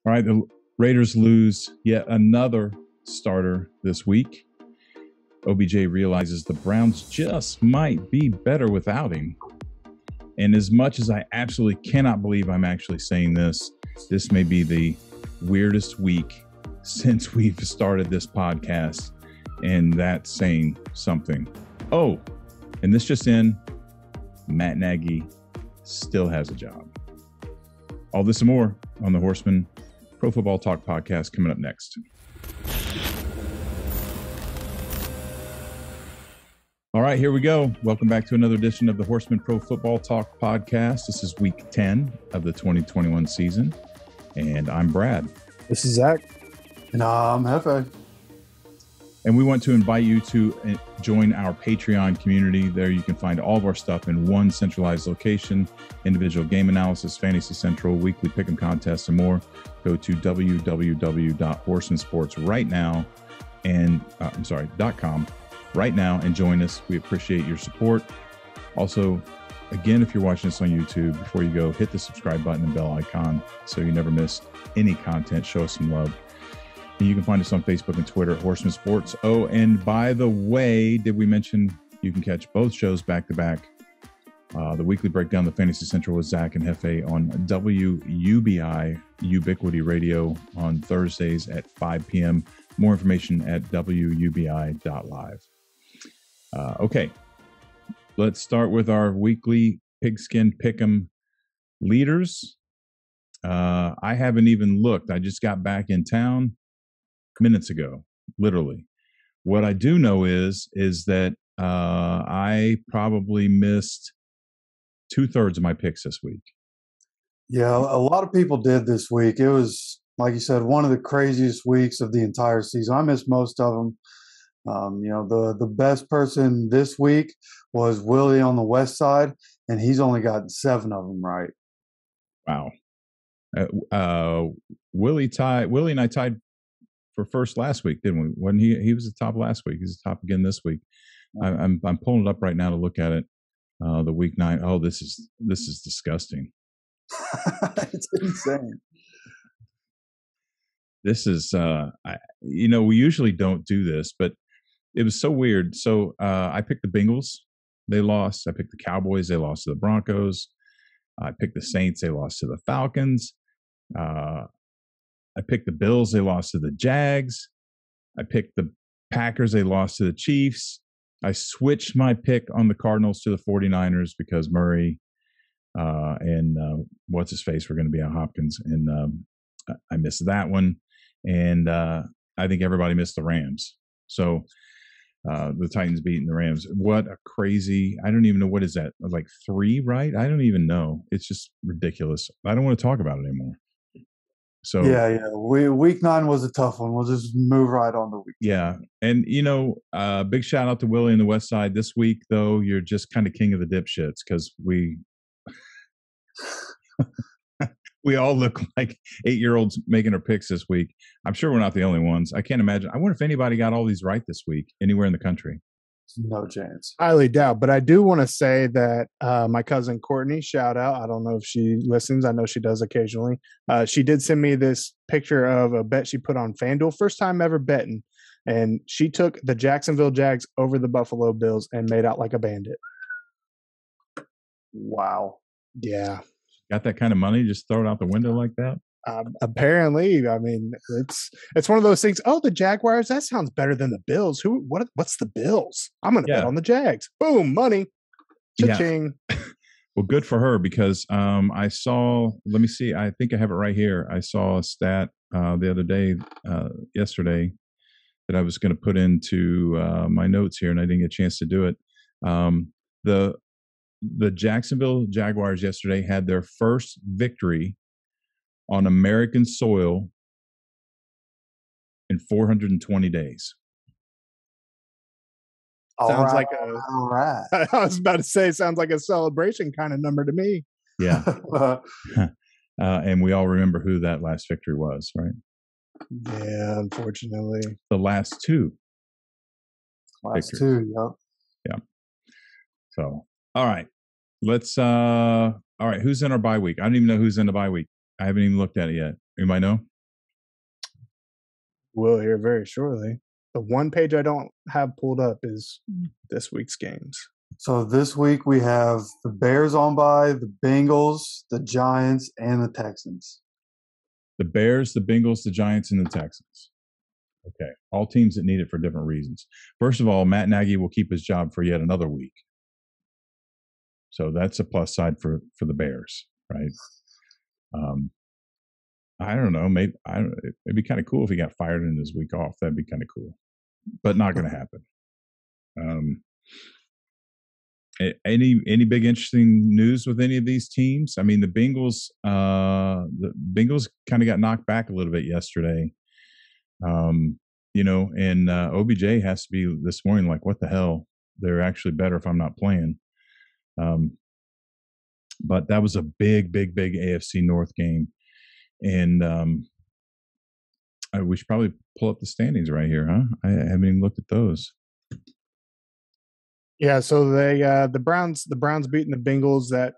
All right, the Raiders lose yet another starter this week. OBJ realizes the Browns just might be better without him. And as much as I absolutely cannot believe I'm actually saying this, this may be the weirdest week since we've started this podcast, and that's saying something. Oh, and this just in, Matt Nagy still has a job. All this and more on the Horsemen Pro Football Talk podcast coming up next. All right, here we go. Welcome back to another edition of the Horsemen Pro Football Talk podcast. This is week 10 of the 2021 season, and I'm Brad. This is Zach. And I'm Hefe. And we want to invite you to join our Patreon community. There you can find all of our stuff in one centralized location, individual game analysis, Fantasy Central, weekly pick'em contests, and more. Go to www.horsemensports.com right now and join us. We appreciate your support. Also, again, if you're watching this on YouTube, before you go, hit the subscribe button and bell icon so you never miss any content. Show us some love. And you can find us on Facebook and Twitter at Horsemen Sports. Oh, and by the way, did we mention you can catch both shows back to back? The weekly breakdown, the Fantasy Central with Zach and Hefe on WUBI Ubiquity Radio on Thursdays at 5 p.m. More information at wubi.live. Okay, let's start with our weekly Pigskin Pick'em leaders. I haven't even looked. I just got back in town minutes ago, literally. What I do know is that I probably missed 2/3 of my picks this week. Yeah, a lot of people did this week. It was, like you said, one of the craziest weeks of the entire season. I missed most of them. The best person this week was Willie on the west side, and he's only got 7 of them right. Wow. Willie and I tied for first last week, didn't we? When he was the top last week, he's the top again this week. I'm pulling it up right now to look at it. The week 9. Oh, this is disgusting. It's insane. This is we usually don't do this, but it was so weird. So I picked the Bengals. They lost. I picked the Cowboys. They lost to the Broncos. I picked the Saints. They lost to the Falcons. I picked the Bills. They lost to the Jags. I picked the Packers. They lost to the Chiefs. I switched my pick on the Cardinals to the 49ers because Murray and what's-his-face were going to be on Hopkins. And I missed that one. And I think everybody missed the Rams. So the Titans beating the Rams. What a crazy – I don't even know. What is that? Like 3, right? I don't even know. It's just ridiculous. I don't want to talk about it anymore. So yeah. Week 9 was a tough one. We'll just move right on to week 10. Yeah. And, big shout out to Willie in the West Side. This week, though, you're just kind of king of the dipshits because we all look like 8-year-olds making our picks this week. I'm sure we're not the only ones. I can't imagine. I wonder if anybody got all these right this week anywhere in the country. No chance. Highly doubt. But I do want to say that my cousin Courtney, shout out. I don't know if she listens. I know she does occasionally. She did send me this picture of a bet she put on FanDuel. First time ever betting. And she took the Jacksonville Jags over the Buffalo Bills and made out like a bandit. Wow. Yeah. Got that kind of money? Just throw it out the window like that? Apparently, I mean, it's one of those things. Oh, the Jaguars, that sounds better than the Bills. What's the Bills? I'm going to bet on the Jags. Boom, money. Cha-ching. Yeah. Well, good for her because I saw, let me see, I think I have it right here. I saw a stat the other day, yesterday, that I was going to put into my notes here, and I didn't get a chance to do it. The Jacksonville Jaguars yesterday had their first victory on American soil in 420 days. Sounds like all right. I was about to say, sounds like a celebration kind of number to me. Yeah. And we all remember who that last victory was, right? Yeah, unfortunately. The last 2. Last victories. 2, yep. Yeah. So, all right. Let's, all right. Who's in our bye week? I don't even know who's in the bye week. I haven't even looked at it yet. Anybody know? We'll hear very shortly. The one page I don't have pulled up is this week's games. So this week we have the Bears on bye, the Bengals, the Giants, and the Texans. The Bears, the Bengals, the Giants, and the Texans. Okay. All teams that need it for different reasons. First of all, Matt Nagy will keep his job for yet another week. So that's a plus side for the Bears, right? I don't know. Maybe it'd be kind of cool if he got fired in his week off. That'd be kind of cool, but not going to happen. Any big interesting news with any of these teams? I mean, the Bengals kind of got knocked back a little bit yesterday. And OBJ has to be this morning like, what the hell? They're actually better if I'm not playing. But that was a big AFC North game. And we should probably pull up the standings right here, huh? I haven't even looked at those. Yeah, so they the Browns beating the Bengals. That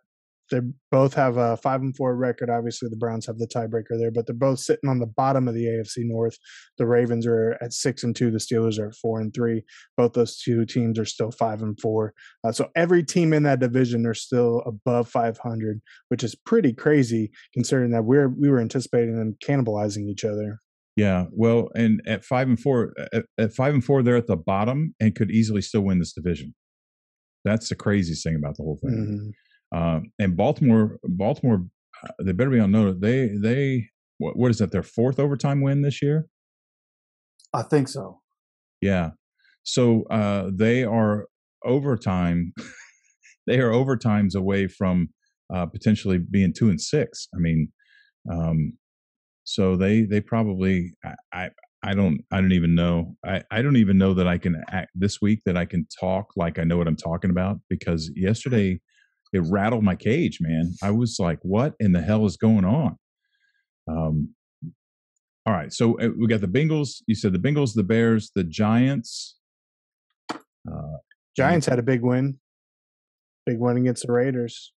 they both have a 5-4 record. Obviously, the Browns have the tiebreaker there, but they're both sitting on the bottom of the AFC North. The Ravens are at 6-2. The Steelers are at 4-3. Both those two teams are still 5-4. So every team in that division are still above 500, which is pretty crazy considering that we were anticipating them cannibalizing each other. Yeah, well, and at 5-4, they're at the bottom and could easily still win this division. That's the craziest thing about the whole thing. Mm-hmm. And Baltimore, they better be on notice. They what is that? Their fourth overtime win this year? I think so. Yeah. So they are overtime. They are overtimes away from potentially being 2-6. I mean, so they probably. I don't even know. I don't even know that I can act this week that I can talk like I know what I'm talking about, because yesterday it rattled my cage, man. I was like, what in the hell is going on? All right. So we got the Bengals. You said the Bengals, the Bears, the Giants. Giants had a big win against the Raiders.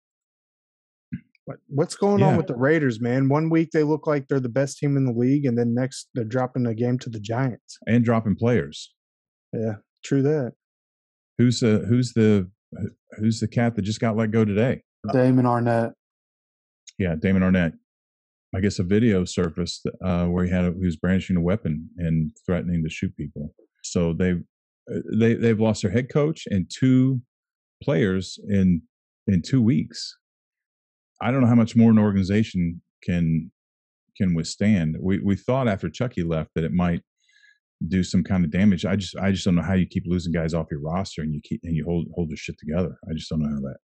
What's going on with the Raiders, man? One week they look like they're the best team in the league, and then next they're dropping a game to the Giants and dropping players. Yeah, true that. Who's the cat that just got let go today? Damon Arnett. Yeah, Damon Arnett. I guess a video surfaced where he was brandishing a weapon and threatening to shoot people. So they've lost their head coach and 2 players in 2 weeks. I don't know how much more an organization can withstand. We thought after Chucky left that it might do some kind of damage. I just don't know how you keep losing guys off your roster and you hold your shit together. I just don't know how that.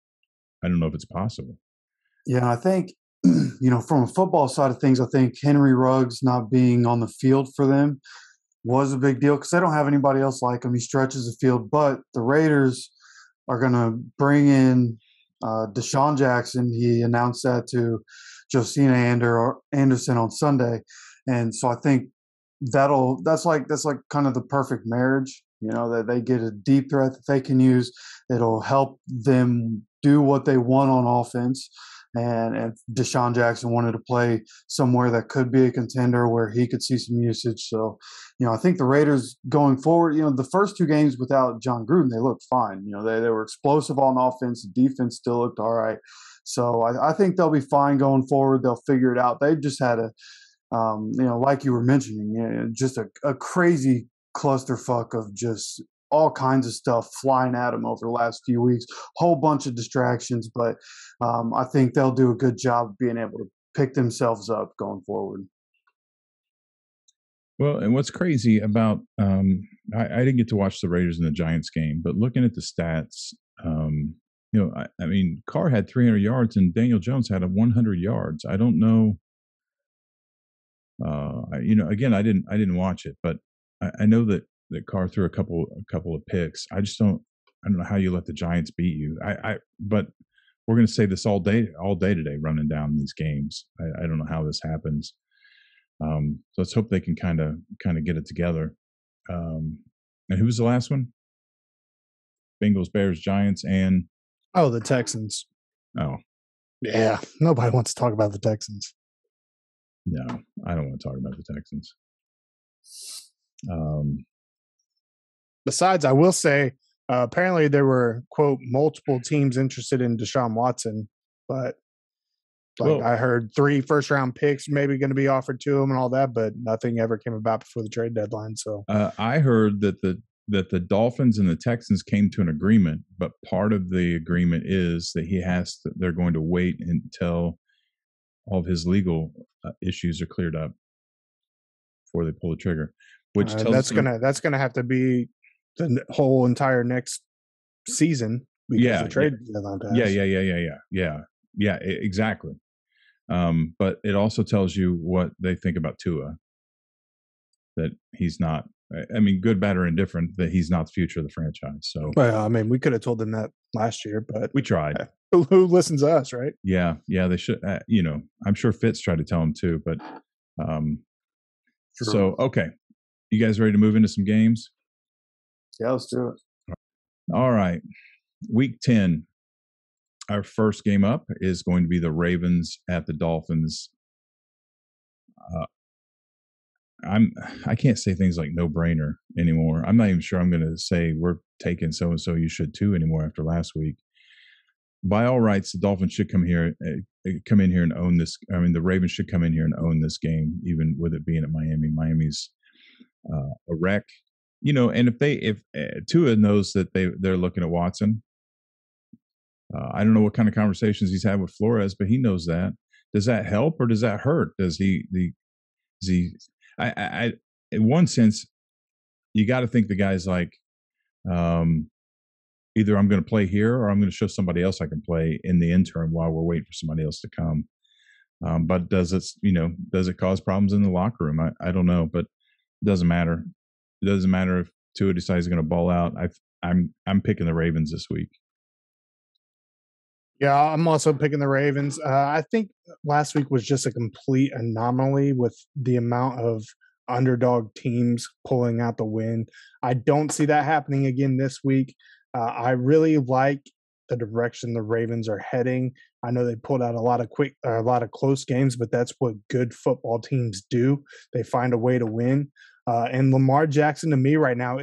I don't know if it's possible. Yeah, I think from a football side of things, I think Henry Ruggs not being on the field for them was a big deal because they don't have anybody else like him. He stretches the field, but the Raiders are going to bring in Deshaun Jackson. He announced that to Josina Anderson on Sunday, and so I think that's like kind of the perfect marriage. That they get a deep threat that they can use. It'll help them do what they want on offense. And Deshaun Jackson wanted to play somewhere that could be a contender where he could see some usage. So, I think the Raiders going forward, the first 2 games without John Gruden, they looked fine. They were explosive on offense. The defense still looked all right. So I think they'll be fine going forward. They'll figure it out. They've just had like you were mentioning, just a crazy clusterfuck of just all kinds of stuff flying at them over the last few weeks, whole bunch of distractions, but I think they'll do a good job of being able to pick themselves up going forward. Well, and what's crazy about, I didn't get to watch the Raiders and the Giants game, but looking at the stats, I mean, Carr had 300 yards and Daniel Jones had 100 yards. I don't know. Again, I didn't watch it, but I know that Carr threw a couple of picks. I don't know how you let the Giants beat you. But we're going to say this all day today, running down these games. I don't know how this happens. So let's hope they can kind of get it together. And who was the last one? Bengals, Bears, Giants, and the Texans. Oh, yeah. Nobody wants to talk about the Texans. No, I don't want to talk about the Texans. Besides, I will say, apparently there were, quote, multiple teams interested in Deshaun Watson, but I heard 3 first-round picks maybe going to be offered to him and all that, but nothing ever came about before the trade deadline. So I heard that the Dolphins and the Texans came to an agreement, but part of the agreement is that they're going to wait until all of his legal issues are cleared up before they pull the trigger. Which tells that's gonna have to be the whole entire next season because the trade deadline passed. Yeah, exactly. But it also tells you what they think about Tua. That he's not. I mean, good, bad, or indifferent. That he's not the future of the franchise. So, well, I mean, we could have told them that last year, but we tried. Who listens to us, right? Yeah, they should. I'm sure Fitz tried to tell him too, but So okay, you guys ready to move into some games? Yeah, let's do it. All right, Week 10. Our first game up is going to be the Ravens at the Dolphins. I can't say things like no brainer anymore. I'm not even sure I'm going to say we're taking so and so. You should too anymore after last week. By all rights, the Dolphins should come in here and own this. I mean, the Ravens should come in here and own this game, even with it being at Miami. Miami's a wreck, And if Tua knows that they're looking at Watson. I don't know what kind of conversations he's had with Flores, but he knows that. Does that help or does that hurt? Does he? In one sense, you got to think the guy's like, either I'm going to play here or I'm going to show somebody else I can play in the interim while we're waiting for somebody else to come. But does it cause problems in the locker room? I don't know, but it doesn't matter. It doesn't matter if Tua decides he's going to ball out. I'm picking the Ravens this week. Yeah, I'm also picking the Ravens. I think last week was just a complete anomaly with the amount of underdog teams pulling out the win. I don't see that happening again this week. I really like the direction the Ravens are heading. I know they pulled out a lot of close games, but that's what good football teams do. They find a way to win. And Lamar Jackson, to me right now,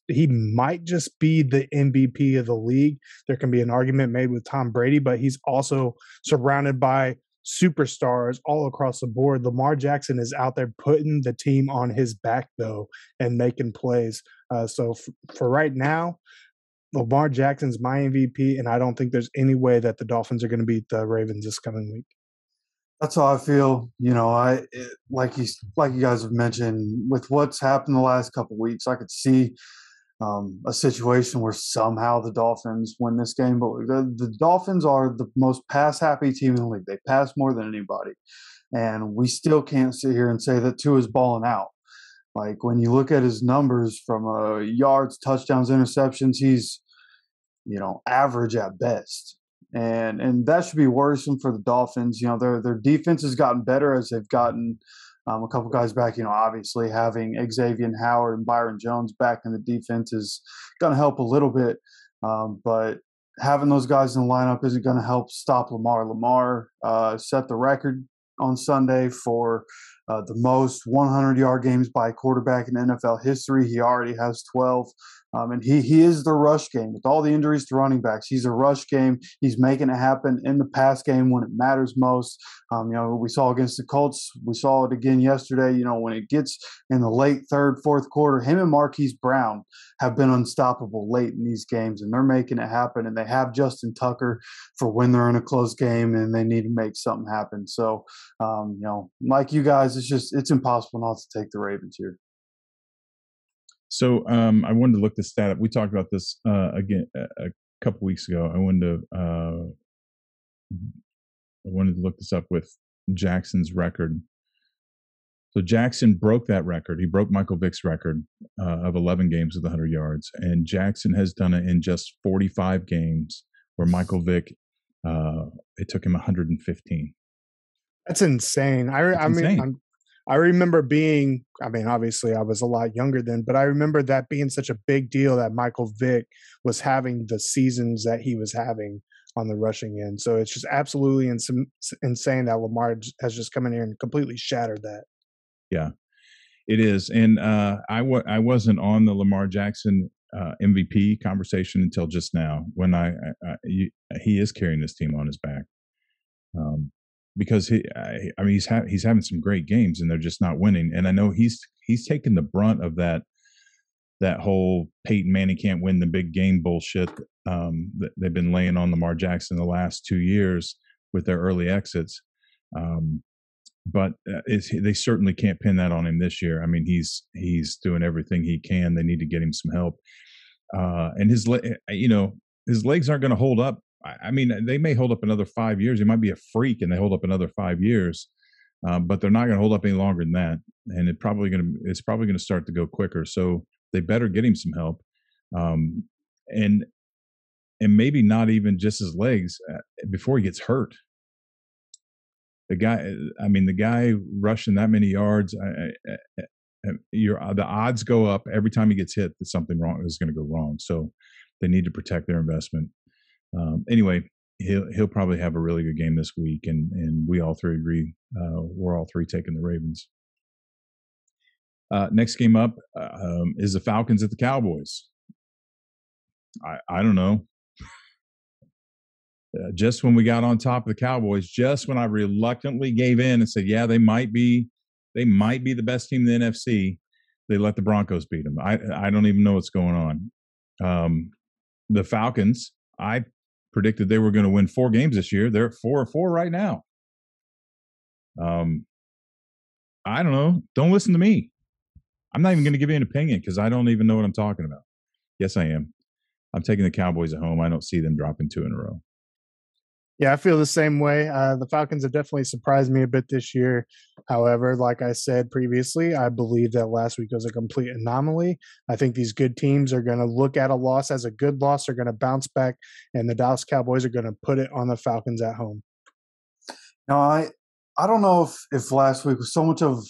he might just be the MVP of the league. There can be an argument made with Tom Brady, but he's also surrounded by superstars all across the board. Lamar Jackson is out there putting the team on his back, though, and making plays. So for right now, Lamar Jackson's my MVP, and I don't think there's any way that the Dolphins are going to beat the Ravens this coming week. That's how I feel. Like you guys have mentioned, with what's happened the last couple of weeks, I could see a situation where somehow the Dolphins win this game. But the Dolphins are the most pass-happy team in the league. They pass more than anybody. And we still can't sit here and say that Tua is balling out. Like, when you look at his numbers from yards, touchdowns, interceptions, he's, average at best. And that should be worrisome for the Dolphins. Their defense has gotten better as they've gotten a couple guys back. Obviously having Xavier Howard and Byron Jones back in the defense is going to help a little bit. But having those guys in the lineup isn't going to help stop Lamar. Lamar set the record on Sunday for the most 100-yard games by a quarterback in NFL history. He already has 12. And he is the rush game. With all the injuries to running backs, he's a rush game. He's making it happen in the pass game when it matters most. We saw against the Colts. We saw it again yesterday. When it gets in the late third, fourth quarter, him and Marquise Brown have been unstoppable late in these games, and they're making it happen. And they have Justin Tucker for when they're in a close game and they need to make something happen. So, like you guys, it's impossible not to take the Ravens here. So I wanted to look this stat up. We talked about this again a couple weeks ago. I wanted to look this up with Jackson's record. So Jackson broke that record. He broke Michael Vick's record of 11 games with 100 yards, and Jackson has done it in just 45 games, where Michael Vick it took him 115. That's insane. I remember being, obviously I was a lot younger then, but I remember that being such a big deal that Michael Vick was having the seasons that he was having on the rushing end. So it's just absolutely insane that Lamar has just come in here and completely shattered that. Yeah. It is, and I wasn't on the Lamar Jackson MVP conversation until just now when he is carrying this team on his back, because he's having some great games and they're just not winning, and I know he's taken the brunt of that whole Peyton Manning can't win the big game bullshit that they've been laying on Lamar Jackson the last 2 years with their early exits. But they certainly can't pin that on him this year. I mean, he's doing everything he can. They need to get him some help. And his legs aren't going to hold up. I mean, they may hold up another 5 years. He might be a freak and they hold up another 5 years, but they're not going to hold up any longer than that. And it's probably going to start to go quicker. So they better get him some help. And maybe not even just his legs before he gets hurt. The guy rushing that many yards, the odds go up every time he gets hit that something wrong is going to go wrong. So they need to protect their investment. Anyway, he'll probably have a really good game this week, and we all three agree. We're all three taking the Ravens. Next game up is the Falcons at the Cowboys. I don't know. Just when we got on top of the Cowboys, just when I reluctantly gave in and said, yeah, they might be the best team in the NFC, they let the Broncos beat them. I don't even know what's going on. The Falcons, I predicted they were going to win 4 games this year. They're at 4-4 right now. I don't know. Don't listen to me. I'm not even going to give you an opinion because I don't even know what I'm talking about. Yes, I am. I'm taking the Cowboys at home. I don't see them dropping 2 in a row. Yeah, I feel the same way. The Falcons have definitely surprised me a bit this year. However, like I said previously, I believe that last week was a complete anomaly. I think these good teams are going to look at a loss as a good loss. They're going to bounce back, and the Dallas Cowboys are going to put it on the Falcons at home. Now, I don't know if last week was so much of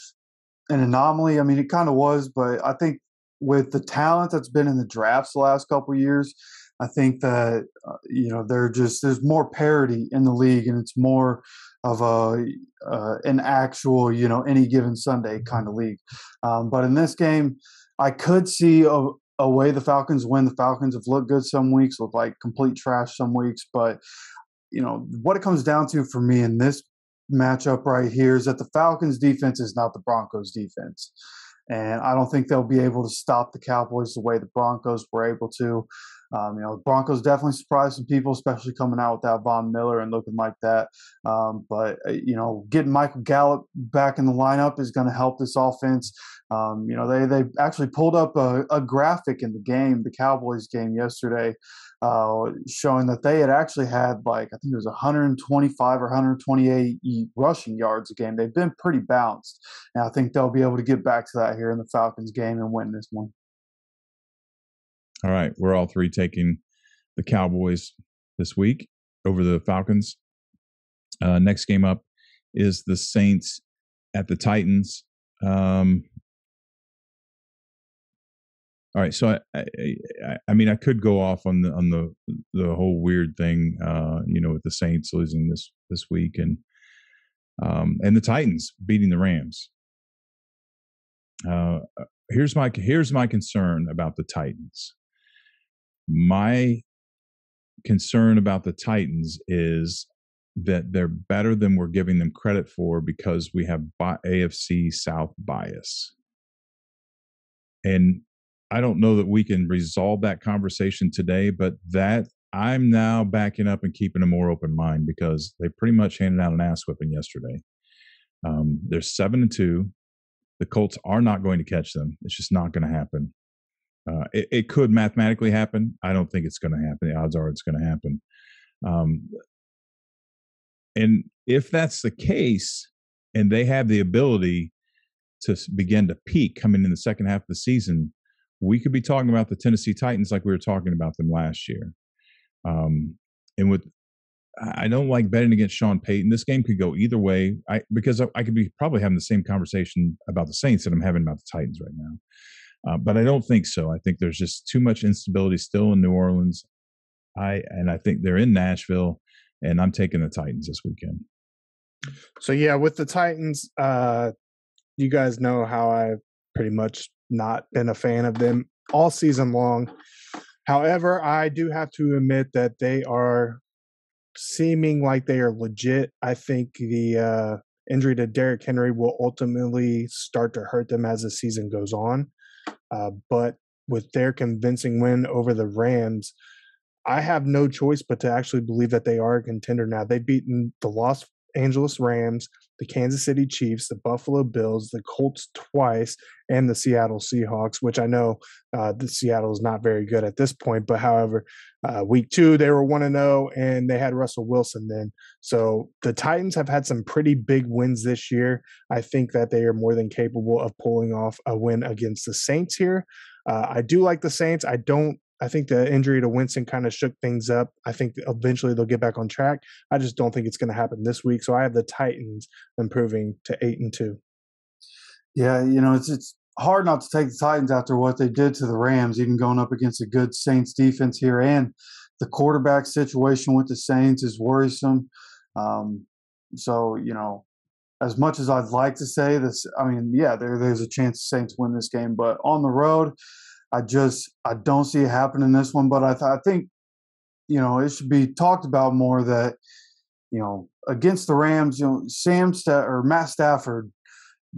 an anomaly. I mean, it kind of was, but I think with the talent that's been in the drafts the last couple of years, I think that there's more parity in the league, and it's more of an actual any given Sunday kind of league. But in this game, I could see a way the Falcons win. The Falcons have looked good some weeks, look like complete trash some weeks. But what it comes down to for me in this matchup right here is that the Falcons defense is not the Broncos defense. And I don't think they'll be able to stop the Cowboys the way the Broncos were able to. The Broncos definitely surprised some people, especially coming out without Von Miller and looking like that. But getting Michael Gallup back in the lineup is going to help this offense. They actually pulled up a graphic in the game, the Cowboys game yesterday, showing that they had actually had I think it was 125 or 128 rushing yards a game. They've been pretty balanced, and I think they'll be able to get back to that here in the Falcons game and win this one. All right, we're all three taking the Cowboys this week over the Falcons. Next game up is the Saints at the Titans. All right, so I mean, I could go off on the whole weird thing, with the Saints losing this week and the Titans beating the Rams. Here's my concern about the Titans. My concern about the Titans is that they're better than we're giving them credit for because we have AFC South bias. And I don't know that we can resolve that conversation today, but that I'm now backing up and keeping a more open mind because they pretty much handed out an ass whipping yesterday. They're 7-2. The Colts are not going to catch them. It's just not going to happen. It could mathematically happen. I don't think it's going to happen. The odds are it's going to happen. And if that's the case, and they have the ability to begin to peak coming in the second half of the season, we could be talking about the Tennessee Titans like we were talking about them last year. I don't like betting against Sean Payton. This game could go either way. Because I could be probably having the same conversation about the Saints that I'm having about the Titans right now. But I don't think so. I think there's just too much instability still in New Orleans. I think they're in Nashville, and I'm taking the Titans this weekend. So, yeah, with the Titans, you guys know how I pretty much not been a fan of them all season long. However, I do have to admit that they are seeming like they are legit. I think the injury to Derrick Henry will ultimately start to hurt them as the season goes on. But with their convincing win over the Rams, I have no choice but to actually believe that they are a contender now. They've beaten the Los Angeles Rams, the Kansas City Chiefs, the Buffalo Bills, the Colts twice, and the Seattle Seahawks, which I know the Seattle is not very good at this point. But however, week 2, they were 1-0, and they had Russell Wilson then. So the Titans have had some pretty big wins this year. I think that they are more than capable of pulling off a win against the Saints here. I do like the Saints. I think the injury to Winston kind of shook things up. I think eventually they'll get back on track. I just don't think it's going to happen this week. So I have the Titans improving to 8-2. Yeah, it's hard not to take the Titans after what they did to the Rams, even going up against a good Saints defense here. And the quarterback situation with the Saints is worrisome. So, as much as I'd like to say this, there's a chance the Saints win this game. But on the road, I don't see it happening this one, but I think, it should be talked about more that, against the Rams, Matt Stafford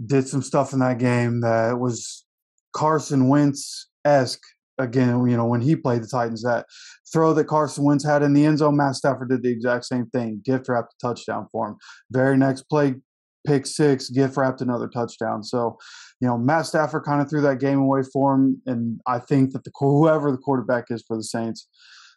did some stuff in that game that was Carson Wentz-esque again, when he played the Titans. That throw that Carson Wentz had in the end zone, Matt Stafford did the exact same thing, gift wrapped a touchdown for him. Very next play, pick 6, gift wrapped another touchdown. So, Matt Stafford kind of threw that game away for him, and I think that whoever the quarterback is for the Saints,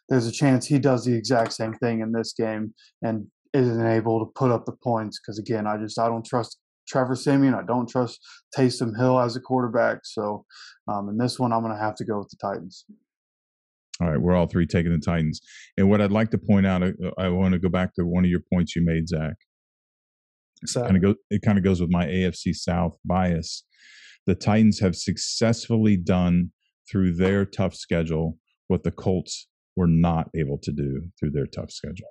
there's a chance he does the exact same thing in this game and isn't able to put up the points because, again, I don't trust Trevor Siemian. I don't trust Taysom Hill as a quarterback. So, in this one, I'm going to have to go with the Titans. All right, we're all three taking the Titans. And what I'd like to point out, I want to go back to one of your points you made, Zach. It kind of goes with my AFC South bias. The Titans have successfully done through their tough schedule what the Colts were not able to do through their tough schedule,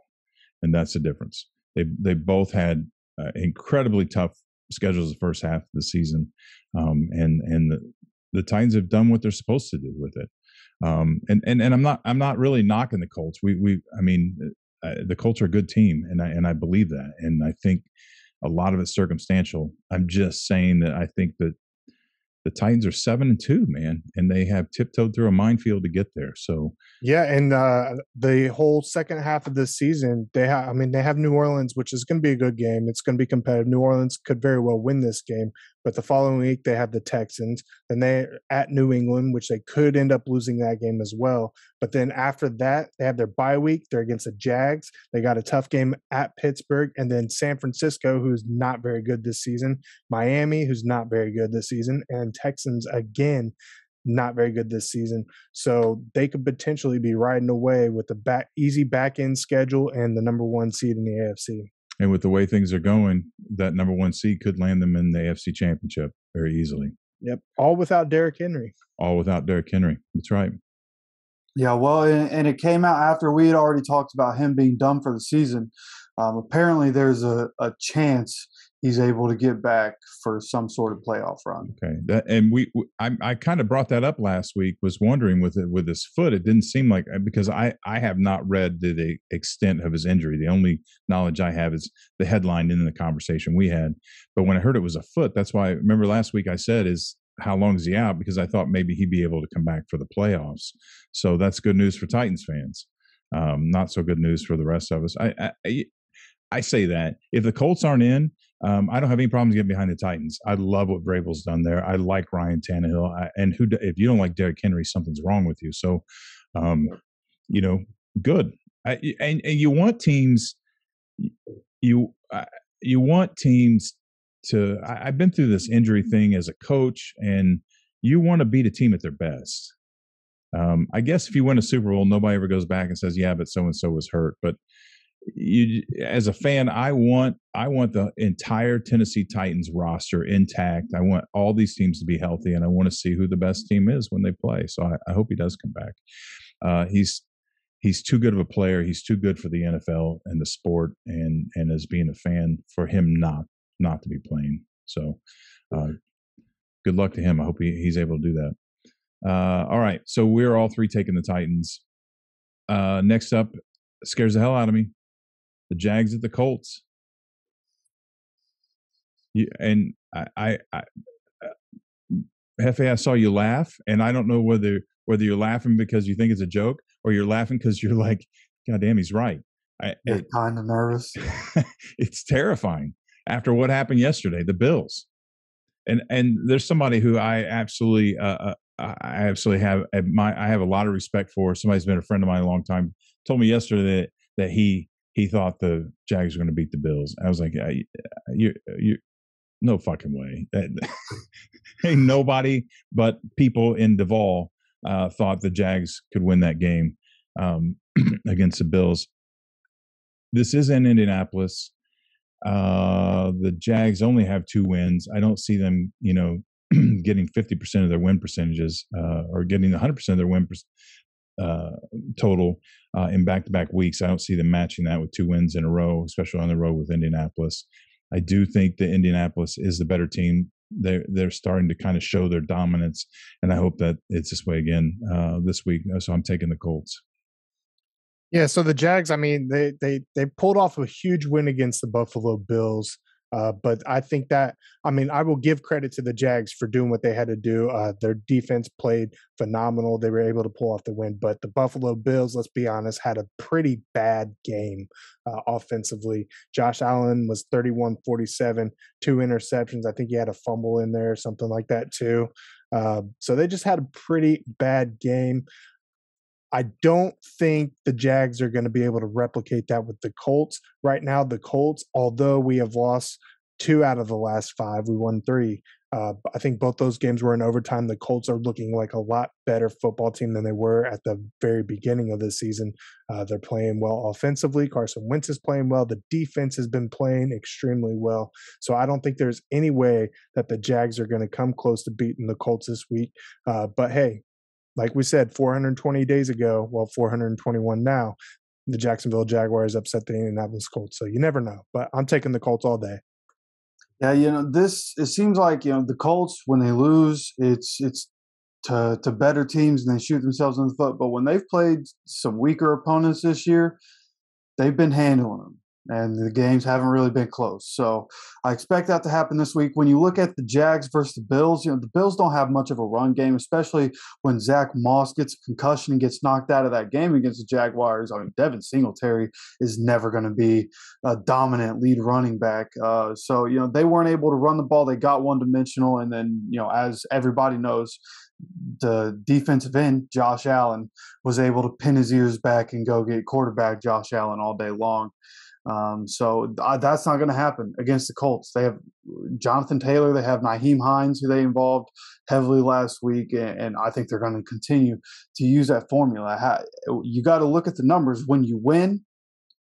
and that's the difference. They both had incredibly tough schedules the first half of the season, and the Titans have done what they're supposed to do with it. And I'm not really knocking the Colts. The Colts are a good team, and I believe that, and I think a lot of it's circumstantial. I'm just saying that I think that the Titans are 7-2, man, and they have tiptoed through a minefield to get there. So yeah, and the whole second half of this season, they have New Orleans, which is going to be a good game. It's going to be competitive. New Orleans could very well win this game, but the following week they have the Texans. Then they're at New England, which they could end up losing that game as well. But then after that, they have their bye week. They're against the Jags. They got a tough game at Pittsburgh, and then San Francisco, who's not very good this season. Miami, who's not very good this season, and Texans again, not very good this season. So they could potentially be riding away with the easy back end schedule and the number 1 seed in the AFC. And with the way things are going, that number 1 seed could land them in the AFC Championship very easily. Yep. All without Derrick Henry. That's right. Yeah, well, and it came out after we had already talked about him being done for the season. Apparently, there's a chance he's able to get back for some sort of playoff run. Okay, I kind of brought that up last week. Was wondering with his foot, it didn't seem like, because I have not read the extent of his injury. The only knowledge I have is the headline in the conversation we had. But when I heard it was a foot, that's why. Remember last week I said, is how long is he out? Because I thought maybe he'd be able to come back for the playoffs. So that's good news for Titans fans. Not so good news for the rest of us. I say that if the Colts aren't in, I don't have any problems getting behind the Titans. I love what Vrabel's done there. I like Ryan Tannehill. If you don't like Derrick Henry, something's wrong with you. So, good. And you want teams. You want teams to. I've been through this injury thing as a coach, and you want to beat a team at their best. I guess if you win a Super Bowl, nobody ever goes back and says, "Yeah, but so and so was hurt." But as a fan, I want the entire Tennessee Titans roster intact. I want all these teams to be healthy, and I want to see who the best team is when they play. So I hope he does come back. He's too good of a player. He's too good for the NFL and the sport, and as being a fan, for him not to be playing. So good luck to him. I hope he's able to do that. All right. So we're all three taking the Titans. Next up, scares the hell out of me. The Jags at the Colts. Hefe, I saw you laugh, and I don't know whether you're laughing because you think it's a joke or you're laughing because you're like, God damn, he's right. Kind of nervous. It's terrifying after what happened yesterday, the Bills. And there's somebody who I absolutely have I have a lot of respect for. Somebody's been a friend of mine a long time. Told me yesterday that he thought the Jags were going to beat the Bills. I was like, you no fucking way. Ain't nobody but people in Duval thought the Jags could win that game against the Bills. This is in Indianapolis. The Jags only have 2 wins. I don't see them, getting 50% of their win percentages or getting 100% of their win total in back-to-back weeks. I don't see them matching that with 2 wins in a row, especially on the road with Indianapolis. I do think that Indianapolis is the better team. They're starting to kind of show their dominance, and I hope that it's this way again this week. So I'm taking the Colts. Yeah, so the Jags, I mean, they pulled off a huge win against the Buffalo Bills. But I think that, I will give credit to the Jags for doing what they had to do. Their defense played phenomenal. They were able to pull off the win. But the Buffalo Bills, let's be honest, had a pretty bad game offensively. Josh Allen was 31-47, 2 interceptions. I think he had a fumble in there or something like that too. So they just had a pretty bad game. I don't think the Jags are going to be able to replicate that with the Colts. Right now, the Colts, although we have lost 2 out of the last 5, we won 3. I think both those games were in overtime. The Colts are looking like a lot better football team than they were at the very beginning of the season. They're playing well offensively. Carson Wentz is playing well. The defense has been playing extremely well. So I don't think there's any way that the Jags are going to come close to beating the Colts this week. But hey, like we said, 420 days ago, 421 now, the Jacksonville Jaguars upset the Indianapolis Colts. So you never know. But I'm taking the Colts all day. Yeah, it seems like, the Colts, when they lose, it's to better teams and they shoot themselves in the foot. But when they've played some weaker opponents this year, they've been handling them. And the games haven't really been close. So I expect that to happen this week. When you look at the Jags versus the Bills, the Bills don't have much of a run game, especially when Zach Moss gets a concussion and gets knocked out of that game against the Jaguars. Devin Singletary is never going to be a dominant lead running back. So they weren't able to run the ball. They got one-dimensional. And then, as everybody knows, the defensive end, Josh Allen, was able to pin his ears back and go get quarterback Josh Allen all day long. So that's not going to happen against the Colts. They have Jonathan Taylor. They have Nyheim Hines, who they involved heavily last week, and I think they're going to continue to use that formula. You got to look at the numbers. When you win,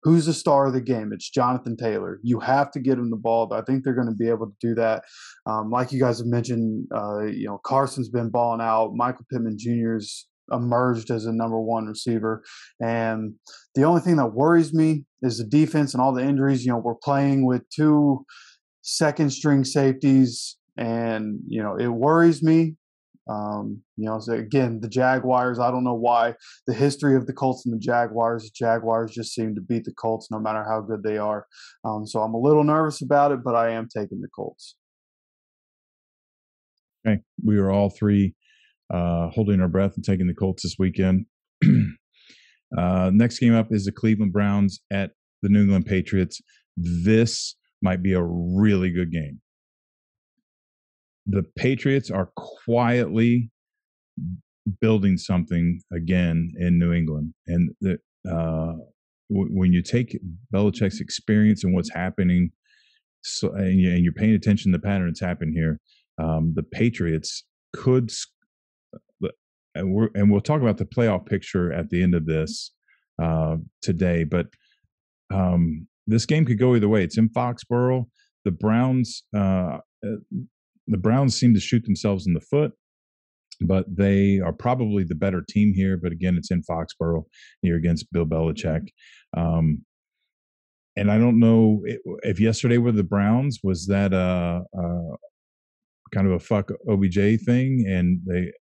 who's the star of the game? It's Jonathan Taylor. You have to get him the ball. I think they're going to be able to do that. Like you guys have mentioned, Carson's been balling out. Michael Pittman Jr.'s emerged as a number 1 receiver. And the only thing that worries me is the defense and all the injuries. We're playing with 2 second-string safeties, and, it worries me. So again, the Jaguars, I don't know why. The history of the Colts and the Jaguars just seem to beat the Colts no matter how good they are. So I'm a little nervous about it, but I am taking the Colts. Okay. We are all three holding our breath and taking the Colts this weekend. Next game up is the Cleveland Browns at the New England Patriots. This might be a really good game. The Patriots are quietly building something again in New England. And when you take Belichick's experience and what's happening, and you're paying attention to the patterns happen here, the Patriots could and we'll talk about the playoff picture at the end of this today. But this game could go either way. It's in Foxborough. The Browns seem to shoot themselves in the foot, but they are probably the better team here. But again, it's in Foxborough. You're against Bill Belichick. And I don't know if yesterday with the Browns, was that kind of a fuck OBJ thing, and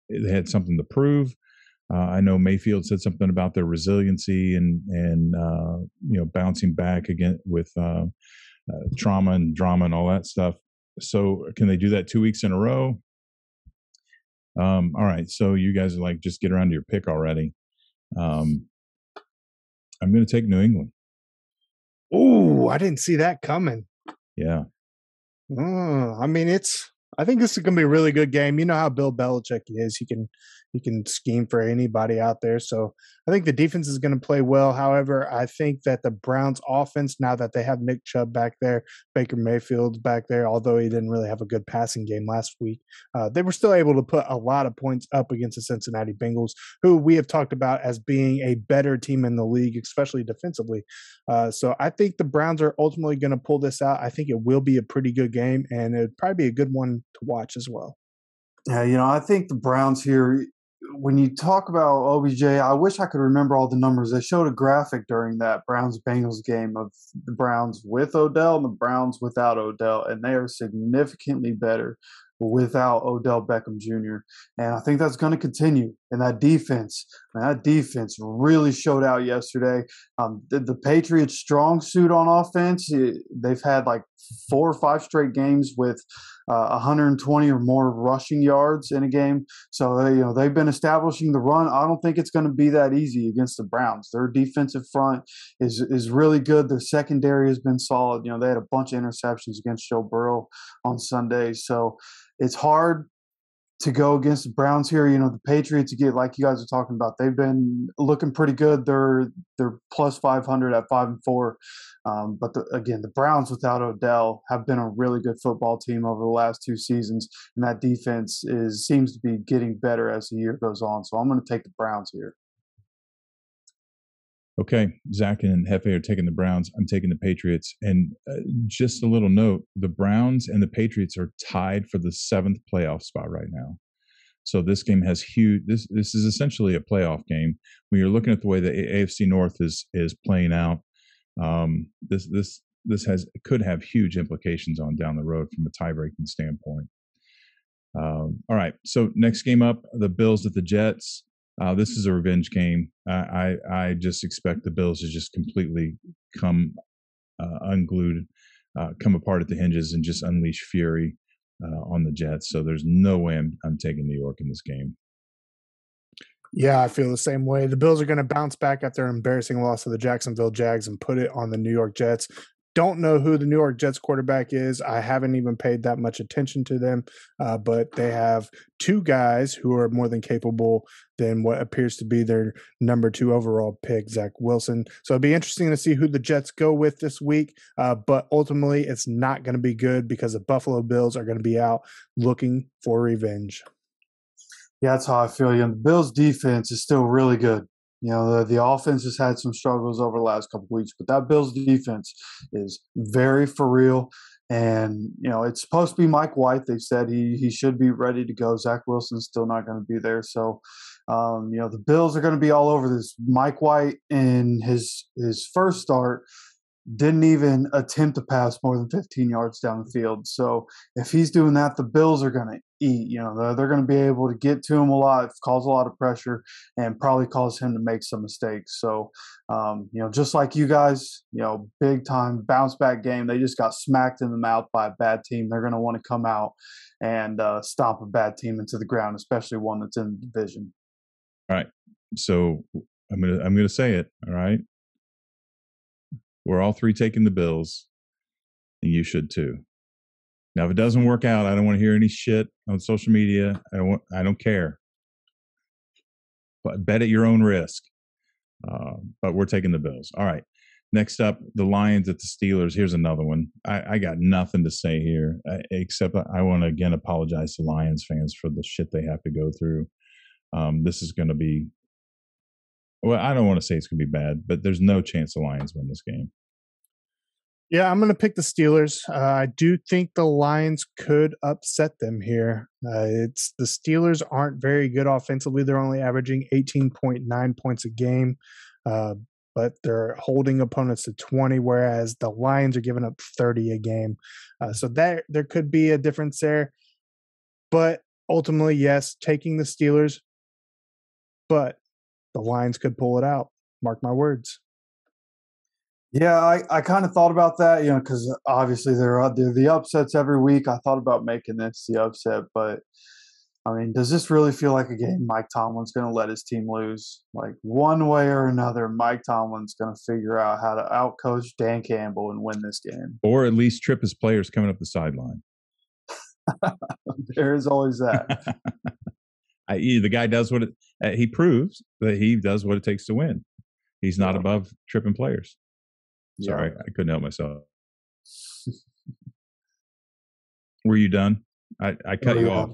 they had something to prove. I know Mayfield said something about their resiliency and bouncing back again with trauma and drama and all that stuff. So can they do that 2 weeks in a row? All right. So you guys are like, just get around to your pick already. I'm going to take New England. Oh, I didn't see that coming. Yeah. I think this is going to be a really good game. You know how Bill Belichick is. He can scheme for anybody out there. So I think the defense is going to play well. However, I think that the Browns offense, now that they have Nick Chubb back there, Baker Mayfield's back there, although he didn't really have a good passing game last week, they were still able to put a lot of points up against the Cincinnati Bengals, who we have talked about as being a better team in the league, especially defensively. So I think the Browns are ultimately going to pull this out. I think it will be a pretty good game, and it would probably be a good one to watch as well. Yeah, I think the Browns here, when you talk about OBJ, I wish I could remember all the numbers. They showed a graphic during that Browns-Bengals game of the Browns with Odell and the Browns without Odell, and they are significantly better without Odell Beckham Jr. And I think that's going to continue. And that defense really showed out yesterday. The Patriots' strong suit on offense, they've had like 4 or 5 straight games with 120 or more rushing yards in a game. So they've been establishing the run. I don't think it's going to be that easy against the Browns. Their defensive front is really good. Their secondary has been solid. They had a bunch of interceptions against Joe Burrow on Sunday. So it's hard to go against the Browns here. The Patriots, again, like you guys are talking about, they've been looking pretty good. They're plus 500 at 5-4. But the Browns without Odell have been a really good football team over the last 2 seasons, and that defense seems to be getting better as the year goes on. So I'm going to take the Browns here. Okay, Zach and Hefe are taking the Browns. I'm taking the Patriots. And just a little note, the Browns and the Patriots are tied for the 7th playoff spot right now. So this game has huge – this is essentially a playoff game. When you're looking at the way the AFC North is playing out, this could have huge implications on down the road from a tie-breaking standpoint. All right, so next game up, the Bills at the Jets. This is a revenge game. I just expect the Bills to just completely come unglued, come apart at the hinges, and just unleash fury on the Jets. So there's no way I'm taking New York in this game. Yeah, I feel the same way. The Bills are going to bounce back after an embarrassing loss to the Jacksonville Jags and put it on the New York Jets. Don't know who the New York Jets quarterback is. I haven't even paid that much attention to them, but they have 2 guys who are more than capable than what appears to be their number 2 overall pick, Zach Wilson. So it'll be interesting to see who the Jets go with this week, but ultimately it's not going to be good because the Buffalo Bills are going to be out looking for revenge. Yeah, that's how I feel. The Bills' defense is still really good. The offense has had some struggles over the last couple of weeks, but that Bills defense is very for real. And, it's supposed to be Mike White. They said he should be ready to go. Zach Wilson's still not going to be there. So, the Bills are going to be all over this. Mike White in his first start didn't even attempt to pass more than 15 yards down the field. So if he's doing that, the Bills are going to eat. They're going to be able to get to him a lot, cause a lot of pressure, and probably cause him to make some mistakes. So, just like you guys, big time bounce back game. They just got smacked in the mouth by a bad team. They're going to want to come out and stomp a bad team into the ground, especially one that's in the division. All right. So I'm gonna say it. All right. We're all 3 taking the Bills, and you should too. Now, if it doesn't work out, I don't want to hear any shit on social media. I don't care. But bet at your own risk. But we're taking the Bills. All right. Next up, the Lions at the Steelers. Here's another one. I got nothing to say here, except I want to again apologize to Lions fans for the shit they have to go through. This is going to be. Well, I don't want to say it's going to be bad, but there's no chance the Lions win this game. Yeah, I'm going to pick the Steelers. I do think the Lions could upset them here. It's the Steelers aren't very good offensively. They're only averaging 18.9 points a game, but they're holding opponents to 20, whereas the Lions are giving up 30 a game. So there could be a difference there. But ultimately, yes, taking the Steelers, but the Lions could pull it out. Mark my words. Yeah, I kind of thought about that, because obviously they're the upsets every week. I thought about making this the upset, but I mean, does this really feel like a game Mike Tomlin's going to let his team lose? Like one way or another, Mike Tomlin's going to figure out how to outcoach Dan Campbell and win this game, or at least trip his players coming up the sideline. There is always that. The guy does what he proves that he does what it takes to win. He's not above tripping players. Sorry, I couldn't help myself. Were you done? I cut you off.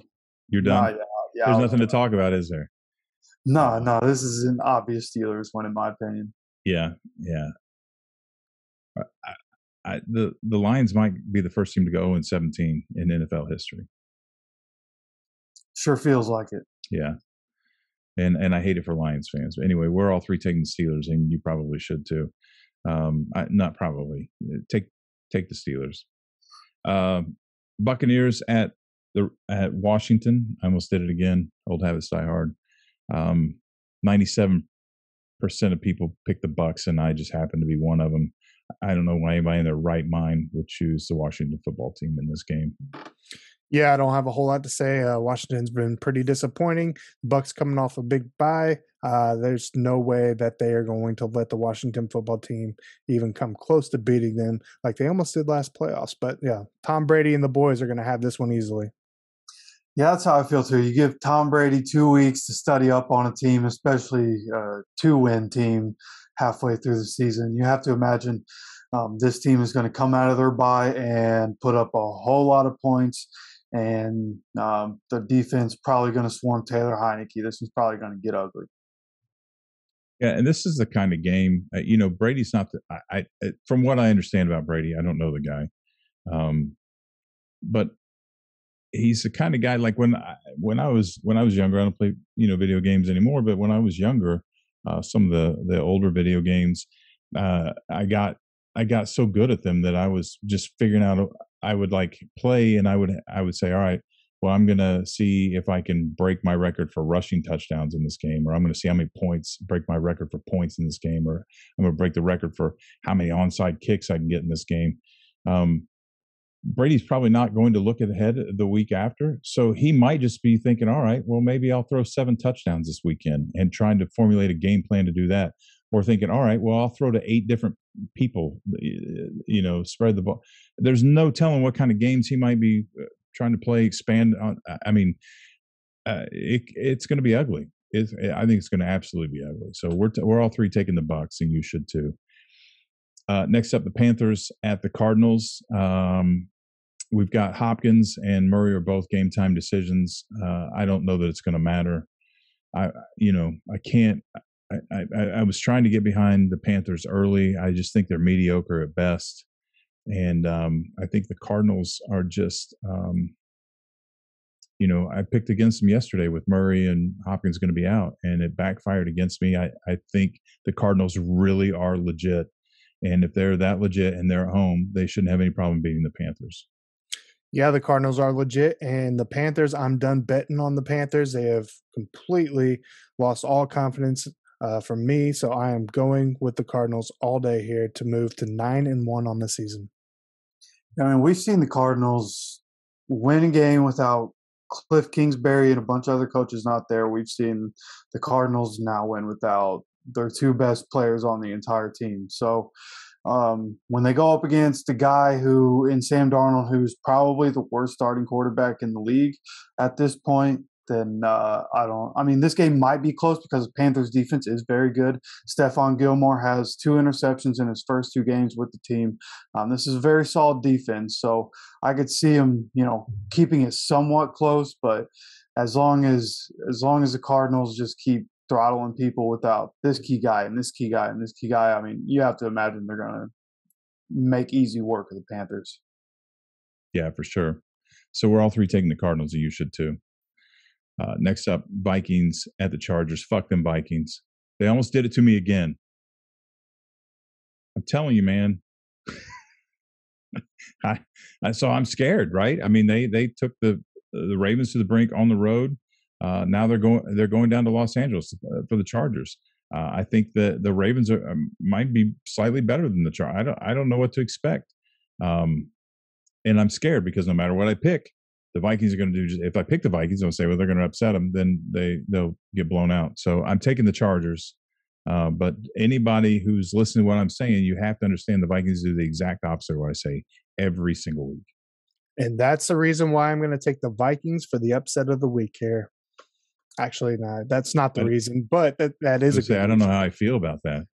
You're done? Yeah, There's nothing to talk about, is there? No, this is an obvious Steelers win, in my opinion. Yeah. The Lions might be the first team to go 0-17 in NFL history. Sure feels like it. Yeah. And I hate it for Lions fans. But anyway, we're all three taking the Steelers, and you probably should too. Not probably. Take the Steelers. Buccaneers at Washington. I almost did it again. Old habits die hard. 97% of people pick the Bucs, and I just happen to be one of them. I don't know why anybody in their right mind would choose the Washington football team in this game. Yeah, I don't have a whole lot to say. Washington's been pretty disappointing. Bucks coming off a big bye. There's no way that they are going to let the Washington football team even come close to beating them like they almost did last playoffs. But yeah, Tom Brady and the boys are going to have this one easily. Yeah, that's how I feel too. You give Tom Brady 2 weeks to study up on a team, especially a 2-win team halfway through the season. You have to imagine this team is going to come out of their bye and put up a whole lot of points. And the defense probably going to swarm Taylor Heineke. This is probably going to get ugly. Yeah, and this is the kind of game. Brady's not from what I understand about Brady. I don't know the guy, but he's the kind of guy like when I was younger. I don't play video games anymore, but when I was younger, some of the older video games, I got so good at them that I was just figuring out. I would like play, and I would say, all right, well, I'm going to see if I can break my record for rushing touchdowns in this game, or I'm going to see how many points, break my record for points in this game, or I'm going to break the record for how many onside kicks I can get in this game. Brady's probably not going to look ahead the week after. So he might just be thinking, all right, well, maybe I'll throw 7 touchdowns this weekend, and trying to formulate a game plan to do that. Or thinking, all right, well, I'll throw to 8 different people, spread the ball. There's no telling what kind of games he might be trying to play, expand on. I mean, it's going to be ugly. I think it's going to absolutely be ugly. So we're all three taking the Bucs, and you should too. Next up, the Panthers at the Cardinals. We've got Hopkins and Murray are both game time decisions. I don't know that it's going to matter. I can't. I was trying to get behind the Panthers early. I just think they're mediocre at best. And I think the Cardinals are just, I picked against them yesterday with Murray and Hopkins going to be out, and it backfired against me. I think the Cardinals really are legit. And if they're that legit and they're at home, they shouldn't have any problem beating the Panthers. Yeah, the Cardinals are legit, and the Panthers, I'm done betting on the Panthers. They have completely lost all confidence from me, so I am going with the Cardinals all day here to move to 9-1 on the season. I mean, we've seen the Cardinals win a game without Cliff Kingsbury and a bunch of other coaches not there. We've seen the Cardinals now win without their 2 best players on the entire team. So when they go up against a guy in Sam Darnold, who's probably the worst starting quarterback in the league at this point, then this game might be close because the Panthers defense is very good. Stephon Gilmore has 2 interceptions in his first 2 games with the team. This is a very solid defense. So I could see him, keeping it somewhat close, but as long as the Cardinals just keep throttling people without this key guy and this key guy and this key guy, I mean, you have to imagine they're going to make easy work of the Panthers. Yeah, for sure. So we're all three taking the Cardinals, and you should too. Next up, Vikings at the Chargers. Fuck them Vikings. They almost did it to me again. I'm telling you, man. So I'm scared, right? I mean, they took the the Ravens to the brink on the road. Now they're going down to Los Angeles for the Chargers. I think that the Ravens might be slightly better than the Chargers. I don't know what to expect, and I'm scared because no matter what I pick, the Vikings are going to do. If I pick the Vikings, I'll say, well, they're going to upset them. Then they'll get blown out. So I'm taking the Chargers. But anybody who's listening to what I'm saying, you have to understand the Vikings do the exact opposite of what I say every single week. And that's the reason why I'm going to take the Vikings for the upset of the week here. Actually, no, that's not the reason, but that is a good I don't know how I feel about that.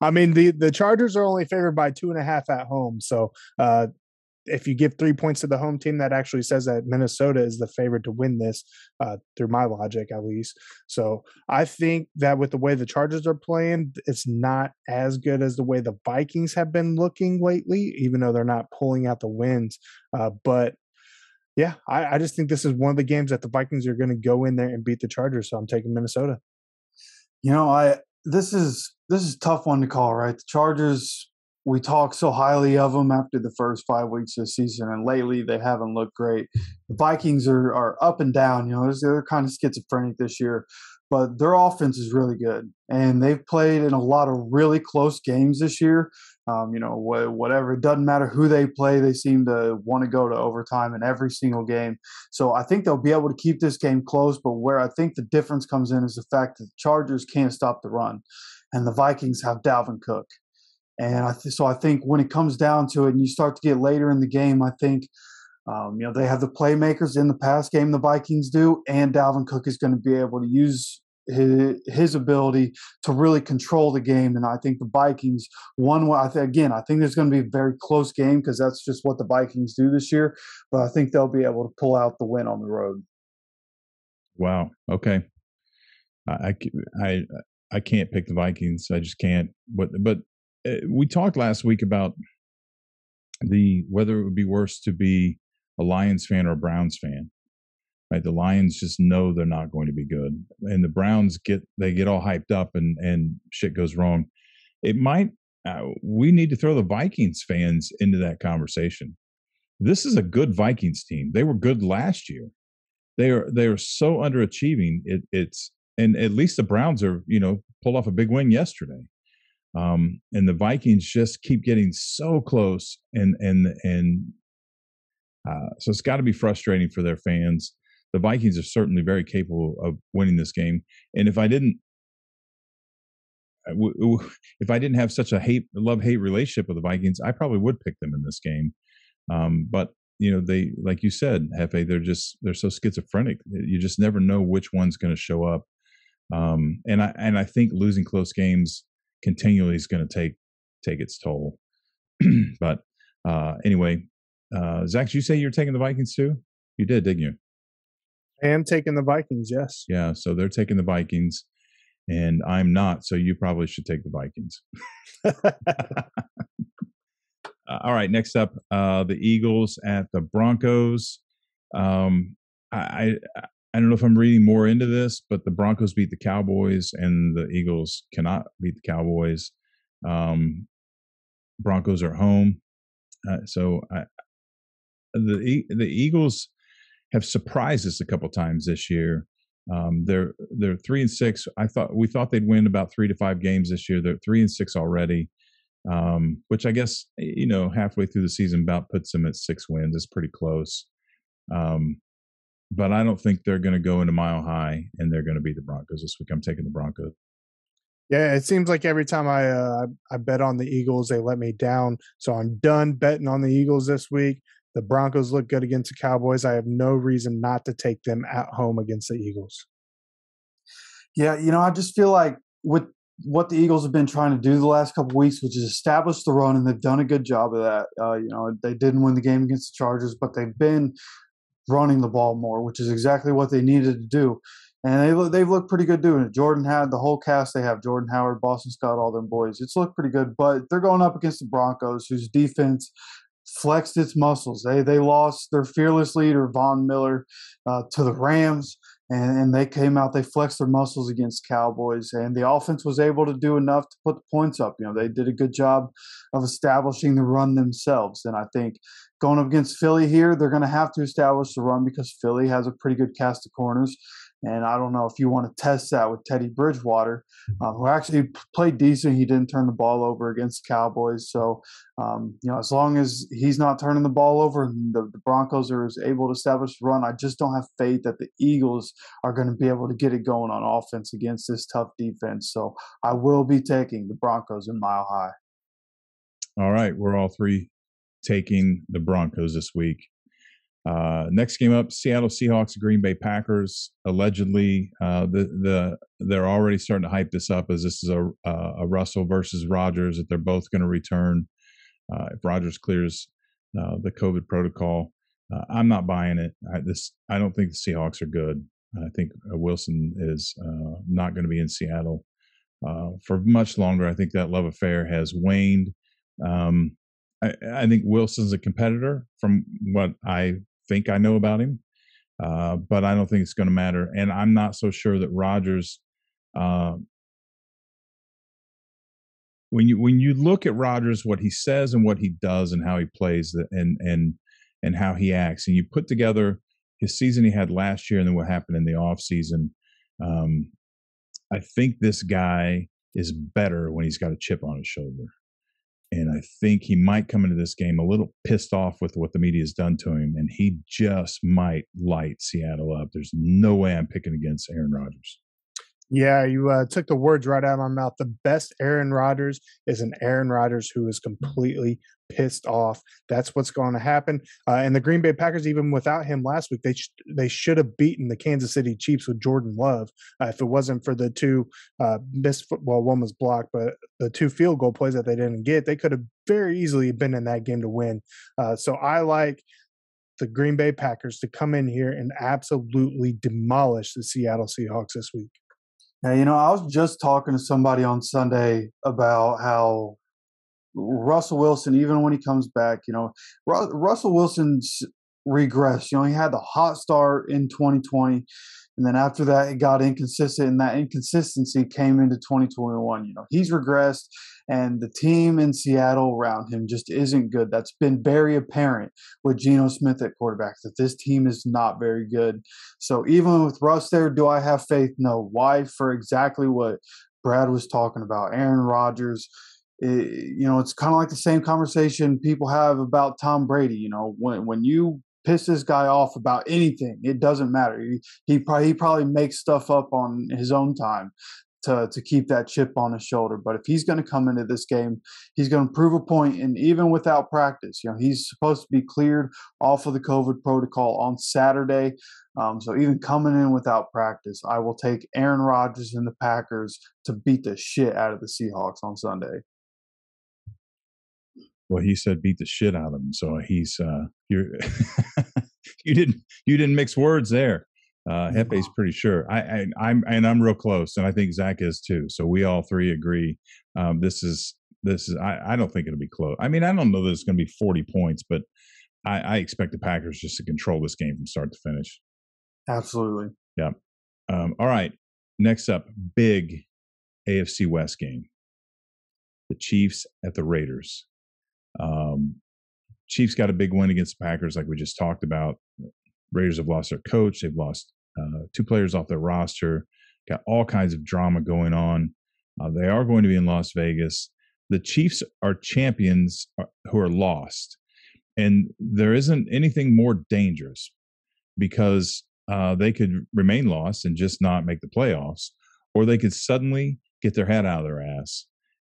I mean, the Chargers are only favored by 2.5 at home. So if you give 3 points to the home team, that actually says that Minnesota is the favorite to win this, through my logic at least. So I think that with the way the Chargers are playing, it's not as good as the way the Vikings have been looking lately, even though they're not pulling out the wins. But yeah, I just think this is one of the games that the Vikings are going to go in there and beat the Chargers. So I'm taking Minnesota. This is a tough one to call, right? The Chargers, we talk so highly of them after the first 5 weeks of the season, and lately they haven't looked great. The Vikings are up and down. They're kind of schizophrenic this year, but their offense is really good, and they've played in a lot of really close games this year. Whatever, it doesn't matter who they play, they seem to want to go to overtime in every single game. So I think they'll be able to keep this game close, but where I think the difference comes in is the fact that the Chargers can't stop the run, and the Vikings have Dalvin Cook. And so I think when it comes down to it and you start to get later in the game, I think, they have the playmakers in the pass game, the Vikings do, and Dalvin Cook is going to be able to use his ability to really control the game. And I think the Vikings, I think there's going to be a very close game because that's just what the Vikings do this year. But I think they'll be able to pull out the win on the road. Wow. Okay. I can't pick the Vikings. I just can't. But we talked last week about whether it would be worse to be a Lions fan or a Browns fan. Right? The Lions just know they're not going to be good, and the Browns get all hyped up, and shit goes wrong. It might. We need to throw the Vikings fans into that conversation. This is a good Vikings team. They were good last year. They are so underachieving. And at least the Browns are pulled off a big win yesterday. And the Vikings just keep getting so close, and so it's got to be frustrating for their fans. The Vikings are certainly very capable of winning this game, and if I didn't have such a love-hate relationship with the Vikings, I probably would pick them in this game. But they, like you said, Hefe, they're so schizophrenic. You just never know which one's going to show up. And I think losing close games continually is going to take its toll. But anyway, Zach, did you say you're taking the Vikings too? You did, didn't you? I am taking the Vikings, yes. Yeah, so they're taking the Vikings, and I'm not, so you probably should take the Vikings. All right, next up, the Eagles at the Broncos. I don't know if I'm reading more into this, but the Broncos beat the Cowboys, and the Eagles cannot beat the Cowboys. Broncos are home, so the Eagles have surprised us a couple times this year. They're 3-6. We thought they'd win about 3 to 5 games this year. They're 3-6 already, which I guess halfway through the season about puts them at 6 wins. It's pretty close. But I don't think they're going to go into Mile High and they're going to beat the Broncos this week. I'm taking the Broncos. Yeah, it seems like every time I bet on the Eagles, they let me down. So I'm done betting on the Eagles this week. The Broncos look good against the Cowboys. I have no reason not to take them at home against the Eagles. Yeah, I just feel like with what the Eagles have been trying to do the last couple of weeks, which is establish the run, and they've done a good job of that. They didn't win the game against the Chargers, but they've been running the ball more, which is exactly what they needed to do. And they've looked pretty good doing it. Jordan had the whole cast. They have Jordan Howard, Boston Scott, all them boys. It's looked pretty good, but they're going up against the Broncos, whose defense flexed its muscles. They lost their fearless leader, Von Miller, to the Rams. And they came out, they flexed their muscles against Cowboys, and the offense was able to do enough to put the points up. They did a good job of establishing the run themselves. And I think going up against Philly here, they're going to have to establish the run because Philly has a pretty good cast of corners. And I don't know if you want to test that with Teddy Bridgewater, who actually played decent. He didn't turn the ball over against the Cowboys. So, as long as he's not turning the ball over and the Broncos are able to establish the run, I just don't have faith that the Eagles are going to be able to get it going on offense against this tough defense. So I will be taking the Broncos in Mile High. All right. We're all three taking the Broncos this week. Next game up, Seattle Seahawks, Green Bay Packers. Allegedly, they're already starting to hype this up as this is a Russell versus Rodgers, that they're both going to return if Rodgers clears the COVID protocol. I'm not buying it. I don't think the Seahawks are good. I think Wilson is not going to be in Seattle for much longer. I think that love affair has waned. I think Wilson's a competitor from what I think I know about him, but I don't think it's going to matter. And I'm not so sure that Rodgers, when you look at Rodgers, what he says and what he does and how he plays and how he acts, and you put together his season he had last year and then what happened in the off season, I think this guy is better when he's got a chip on his shoulder. And I think he might come into this game a little pissed off with what the media has done to him, and he just might light Seattle up. There's no way I'm picking against Aaron Rodgers. Yeah, you took the words right out of my mouth. The best Aaron Rodgers is an Aaron Rodgers who is completely pissed off. That's what's going to happen. And the Green Bay Packers, even without him last week, they should have beaten the Kansas City Chiefs with Jordan Love. If it wasn't for the two missed football, one was blocked, but the two field goal plays that they didn't get, they could have very easily been in that game to win. So I like the Green Bay Packers to come in here and absolutely demolish the Seattle Seahawks this week. Yeah, I was just talking to somebody on Sunday about how Russell Wilson, even when he comes back, Russell Wilson's regressed. He had the hot start in 2020, and then after that, it got inconsistent, and that inconsistency came into 2021. He's regressed, and the team in Seattle around him just isn't good. That's been very apparent with Geno Smith at quarterback, that this team is not very good. So even with Russ there, do I have faith? No. Why? For exactly what Brad was talking about. Aaron Rodgers, it's kind of like the same conversation people have about Tom Brady. When you piss this guy off about anything, it doesn't matter. He probably makes stuff up on his own time to keep that chip on his shoulder. But if he's going to come into this game, he's going to prove a point. And even without practice, he's supposed to be cleared off of the COVID protocol on Saturday. So even coming in without practice, I will take Aaron Rodgers and the Packers to beat the shit out of the Seahawks on Sunday. Well, he said beat the shit out of him. So he's you didn't mix words there. Hefe's pretty sure. I'm real close, and I think Zach is too. So we all three agree. This is. I don't think it'll be close. I don't know that it's going to be 40 points, but I expect the Packers just to control this game from start to finish. Absolutely. Yeah. All right. Next up, big AFC West game. The Chiefs at the Raiders. Chiefs got a big win against the Packers, like we just talked about. Raiders have lost their coach. They've lost two players off their roster. Got all kinds of drama going on. They are going to be in Las Vegas. The Chiefs are champions who are lost. And there isn't anything more dangerous because they could remain lost and just not make the playoffs, or they could suddenly get their head out of their ass.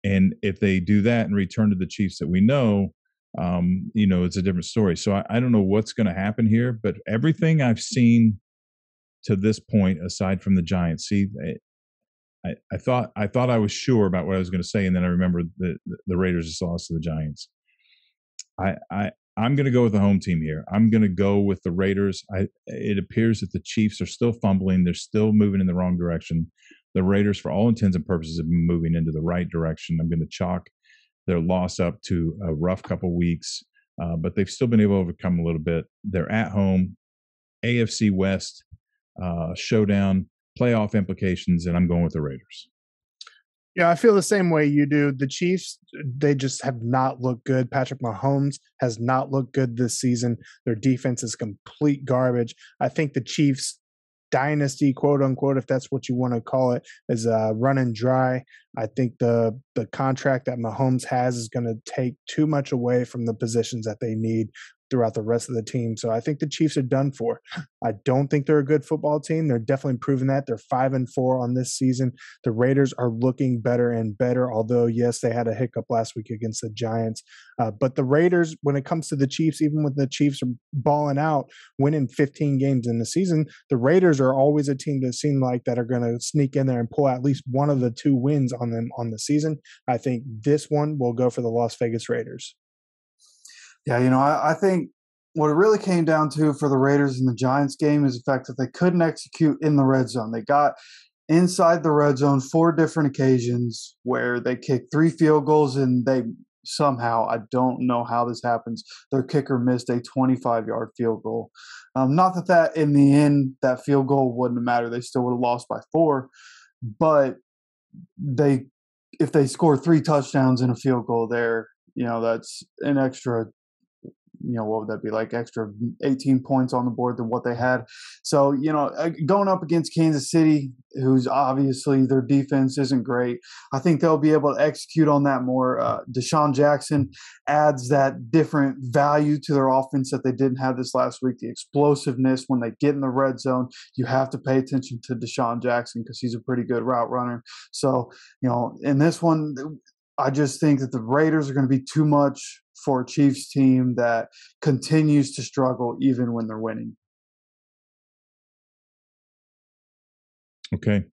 And if they do that and return to the Chiefs that we know, it's a different story. So I don't know what's going to happen here, but everything I've seen to this point, aside from the Giants, I thought I was sure about what I was going to say, and then I remembered the Raiders just lost to the Giants. I'm going to go with the home team here. I'm going to go with the Raiders. It appears that the Chiefs are still fumbling. They're still moving in the wrong direction. The Raiders, for all intents and purposes, have been moving into the right direction. I'm going to chalk their loss up to a rough couple weeks but they've still been able to overcome a little bit. They're at home, AFC West showdown, playoff implications, and I'm going with the Raiders. Yeah, I feel the same way you do. The Chiefs, they just have not looked good. Patrick Mahomes has not looked good this season. Their defense is complete garbage. I think the Chiefs dynasty, quote unquote, if that's what you want to call it, is running dry. I think the contract that Mahomes has is going to take too much away from the positions that they need throughout the rest of the team. So I think the Chiefs are done for. I don't think they're a good football team. They're definitely proving that. They're 5-4 on this season. The Raiders are looking better and better, although, yes, they had a hiccup last week against the Giants. But the Raiders, when it comes to the Chiefs, even when the Chiefs are balling out, winning 15 games in the season, the Raiders are always a team that seem like that are going to sneak in there and pull at least one of the 2 wins on them on the season. I think this one will go for the Las Vegas Raiders. Yeah, I think what it really came down to for the Raiders in the Giants game is the fact that they couldn't execute in the red zone. They got inside the red zone 4 different occasions where they kicked 3 field goals, and they somehow, I don't know how this happens, their kicker missed a 25-yard field goal. Not that in the end, that field goal wouldn't have mattered. They still would have lost by 4, but if they score 3 touchdowns in a field goal there, that's an extra, what would that be, like extra 18 points on the board than what they had. So, going up against Kansas City, who's obviously their defense isn't great, I think they'll be able to execute on that more. Deshaun Jackson adds that different value to their offense that they didn't have this last week. The explosiveness when they get in the red zone, you have to pay attention to Deshaun Jackson because he's a pretty good route runner. So, in this one, I just think that the Raiders are going to be too much for a Chiefs team that continues to struggle even when they're winning. Okay.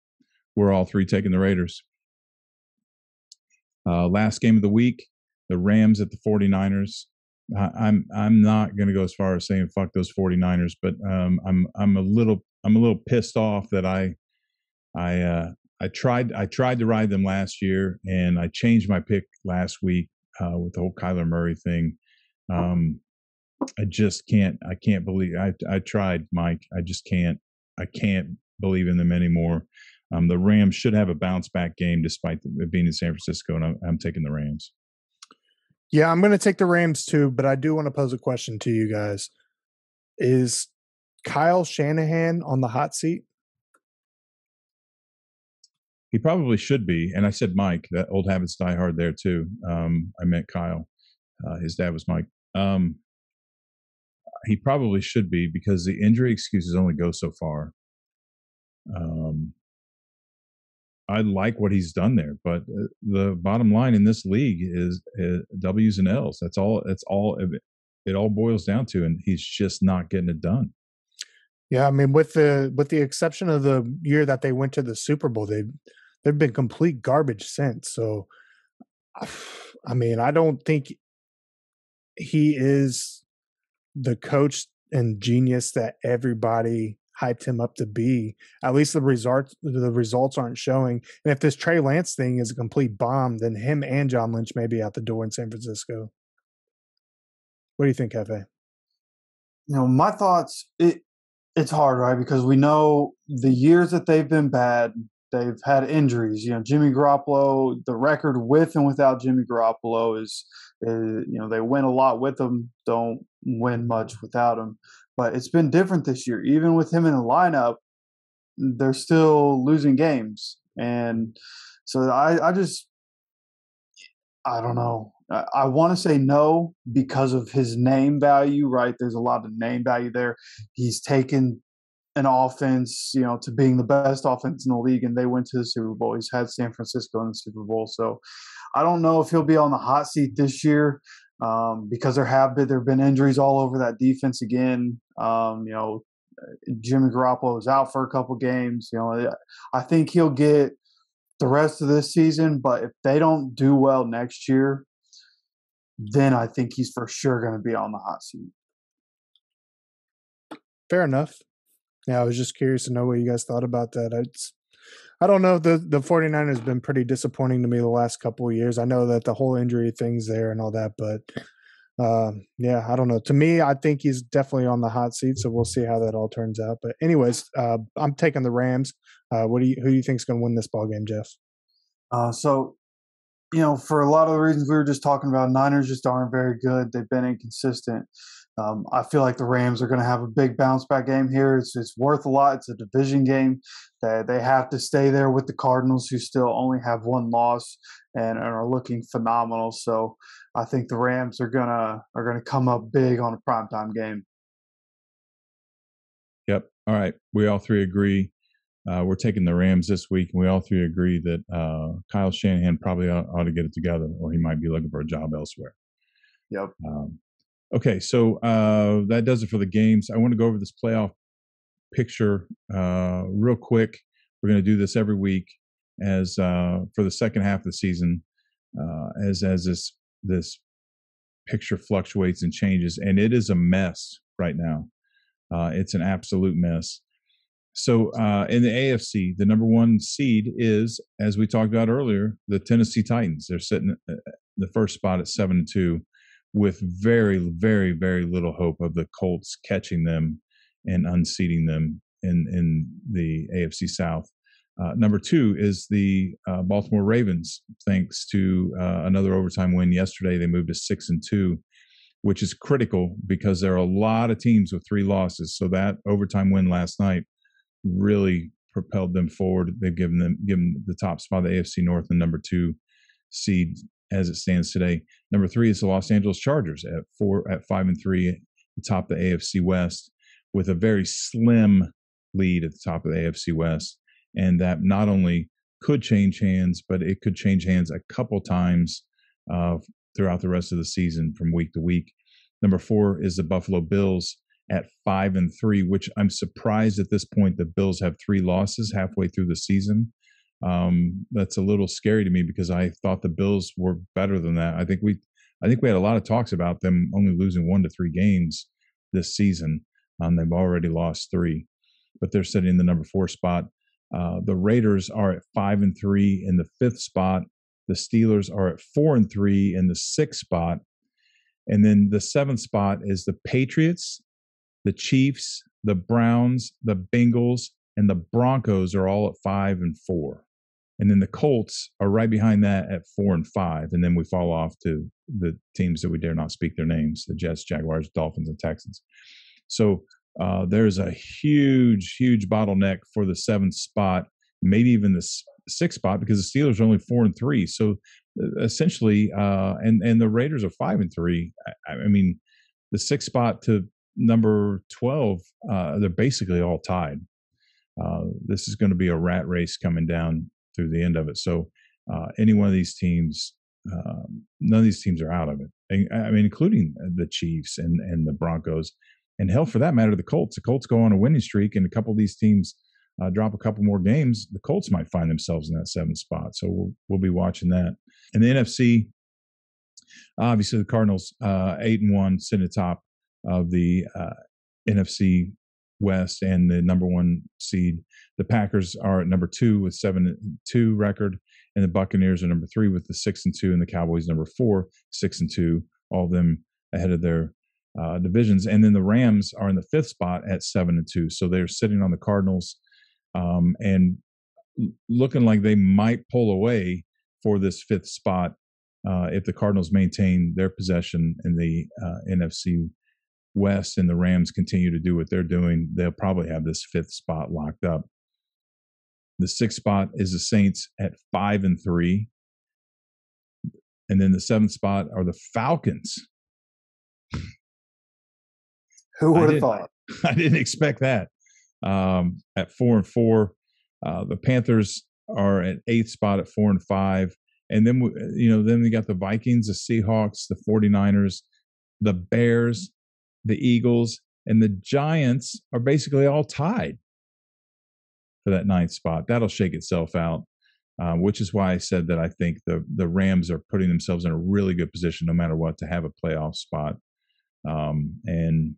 We're all 3 taking the Raiders. Last game of the week, the Rams at the 49ers. I'm not going to go as far as saying fuck those 49ers, but I'm a little pissed off that I tried to ride them last year, and I changed my pick last week with the whole Kyler Murray thing. I just can't believe I tried, Mike. I can't believe in them anymore. The Rams should have a bounce back game despite it being in San Francisco, and I'm taking the Rams. Yeah, I'm going to take the Rams too, but I do want to pose a question to you guys. Is Kyle Shanahan on the hot seat? He probably should be. And I said Mike, that old habits die hard there too. I meant Kyle. His dad was Mike. He probably should be because the injury excuses only go so far. I like what he's done there, but the bottom line in this league is W's and L's. That's all. It all boils down to, and he's just not getting it done. Yeah, I mean, with the exception of the year that they went to the Super Bowl, they've been complete garbage since. So, I mean, I don't think he is the coach and genius that everybody hyped him up to be. At least the results aren't showing. And if this Trey Lance thing is a complete bomb, then him and John Lynch may be out the door in San Francisco. What do you think, Hefe? My thoughts. It's hard, right? Because we know the years that they've been bad, they've had injuries. Jimmy Garoppolo, the record with and without Jimmy Garoppolo is they win a lot with him, don't win much without him. But it's been different this year. Even with him in the lineup, they're still losing games. And so I don't know. I want to say no because of his name value, right? There's a lot of name value there. He's taken an offense, to being the best offense in the league, and they went to the Super Bowl. He's had San Francisco in the Super Bowl. So I don't know if he'll be on the hot seat this year because there have been injuries all over that defense again. Jimmy Garoppolo is out for a couple games. I think he'll get the rest of this season, but if they don't do well next year, then I think he's for sure going to be on the hot seat. Fair enough. Yeah, I was just curious to know what you guys thought about that. I don't know. The 49ers have been pretty disappointing to me the last couple of years. I know that the whole injury thing's there and all that, but Yeah, I don't know. To me, I think he's definitely on the hot seat, so we'll see how that all turns out. But anyways, I'm taking the Rams. Who do you think is going to win this ball game, Jeff? So, for a lot of the reasons we were just talking about, Niners just aren't very good. They've been inconsistent. I feel like the Rams are going to have a big bounce back game here. It's worth a lot. It's a division game. They have to stay there with the Cardinals, who still only have one loss and are looking phenomenal. So I think the Rams are gonna come up big on a primetime game. Yep. All right. We all three agree. We're taking the Rams this week, and we all three agree that Kyle Shanahan probably ought to get it together, or he might be looking for a job elsewhere. Yep. Okay, so that does it for the games. I want to go over this playoff picture real quick. We're going to do this every week as for the second half of the season, as this picture fluctuates and changes, and it is a mess right now. It's an absolute mess. So in the AFC, the number one seed is, as we talked about earlier, the Tennessee Titans. They're sitting the first spot at 7-2, with very, very, very little hope of the Colts catching them and unseating them in the AFC South. Number two is the Baltimore Ravens. Thanks to another overtime win yesterday, they moved to 6-2, which is critical because there are a lot of teams with 3 losses. So that overtime win last night really propelled them forward. They've given the top spot of the AFC North and number 2 seed as it stands today. Number 3 is the Los Angeles Chargers at 5-3, the top of the AFC West, with a very slim lead at the top of the AFC West. And that not only could change hands, but it could change hands a couple times throughout the rest of the season from week to week. Number 4 is the Buffalo Bills at 5-3, which I'm surprised at this point the Bills have 3 losses halfway through the season. That's a little scary to me because I thought the Bills were better than that. I think we had a lot of talks about them only losing 1 to 3 games this season. They've already lost 3, but they're sitting in the number 4 spot. The Raiders are at 5-3 in the 5th spot. The Steelers are at 4-3 in the 6th spot. And then the 7th spot is the Patriots, the Chiefs, the Browns, the Bengals, and the Broncos are all at 5-4. And then the Colts are right behind that at 4-5. And then we fall off to the teams that we dare not speak their names, the Jets, Jaguars, Dolphins, and Texans. So there's a huge, huge bottleneck for the 7th spot, maybe even the 6th spot, because the Steelers are only 4-3. So essentially, and the Raiders are 5-3. I mean, the 6th spot to number 12, they're basically all tied. This is going to be a rat race coming down through the end of it. So any one of these teams, none of these teams are out of it. I mean, including the Chiefs and the Broncos, and hell, for that matter, the Colts. The Colts go on a winning streak, and a couple of these teams drop a couple more games. The Colts might find themselves in that 7th spot. So we'll be watching that. In the NFC, obviously the Cardinals 8-1, sitting atop of the NFC West and the number 1 seed. The Packers are at number 2 with 7-2 record, and the Buccaneers are number 3 with the 6-2, and the Cowboys number 4, 6-2. All of them ahead of their divisions. And then the Rams are in the 5th spot at 7-2. So they're sitting on the Cardinals and looking like they might pull away for this 5th spot if the Cardinals maintain their possession in the NFC West and the Rams continue to do what they're doing. They'll probably have this 5th spot locked up. The 6th spot is the Saints at 5-3. And then the 7th spot are the Falcons. Who would have thought? I didn't expect that. At 4-4, the Panthers are at 8th spot at 4-5, and then we got the Vikings, the Seahawks, the 49ers, the Bears, the Eagles, and the Giants are basically all tied for that 9th spot. That'll shake itself out, which is why I said that I think the Rams are putting themselves in a really good position, no matter what, to have a playoff spot. And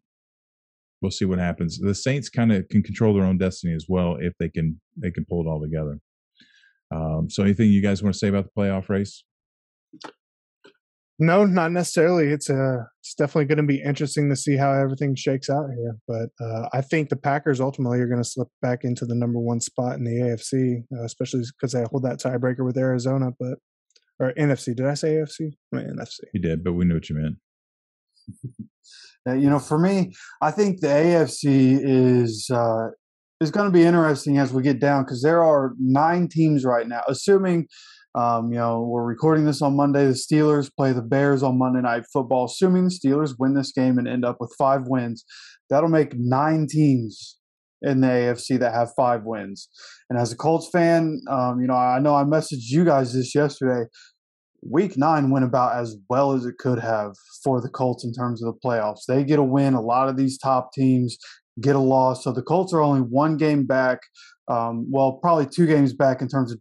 we'll see what happens. The Saints kind of can control their own destiny as well if they can pull it all together. So anything you guys want to say about the playoff race? No, not necessarily. It's definitely going to be interesting to see how everything shakes out here. But I think the Packers ultimately are going to slip back into the number one spot in the AFC, especially because they hold that tiebreaker with Arizona. Or NFC. Did I say AFC? I mean, NFC. You did, but we knew what you meant. For me, I think the AFC is going to be interesting as we get down because there are 9 teams right now. Assuming, we're recording this on Monday. The Steelers play the Bears on Monday Night Football. Assuming the Steelers win this game and end up with 5 wins, that'll make 9 teams in the AFC that have 5 wins. And as a Colts fan, I know I messaged you guys this yesterday. Week 9 went about as well as it could have for the Colts in terms of the playoffs. They get a win. A lot of these top teams get a loss. So the Colts are only 1 game back. Probably 2 games back in terms of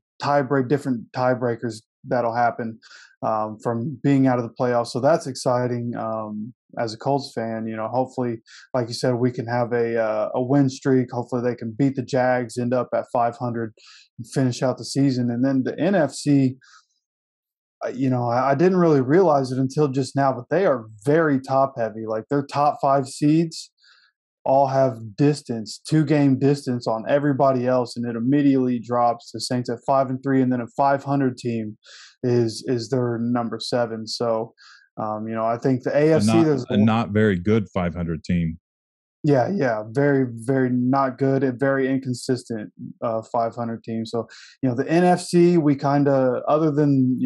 different tiebreakers that'll happen from being out of the playoffs. So that's exciting as a Colts fan. Hopefully, like you said, we can have a win streak. Hopefully they can beat the Jags, end up at 500, and finish out the season. And then the NFC, I didn't really realize it until just now, but they are very top heavy. Like their top 5 seeds all have 2-game distance on everybody else, and it immediately drops. The Saints at 5-3, and then a 500 team is their number 7. So, I think the AFC there's a not very good 500 team. Yeah, very, very not good and very inconsistent 500 team. So, the NFC, we kind of, other than,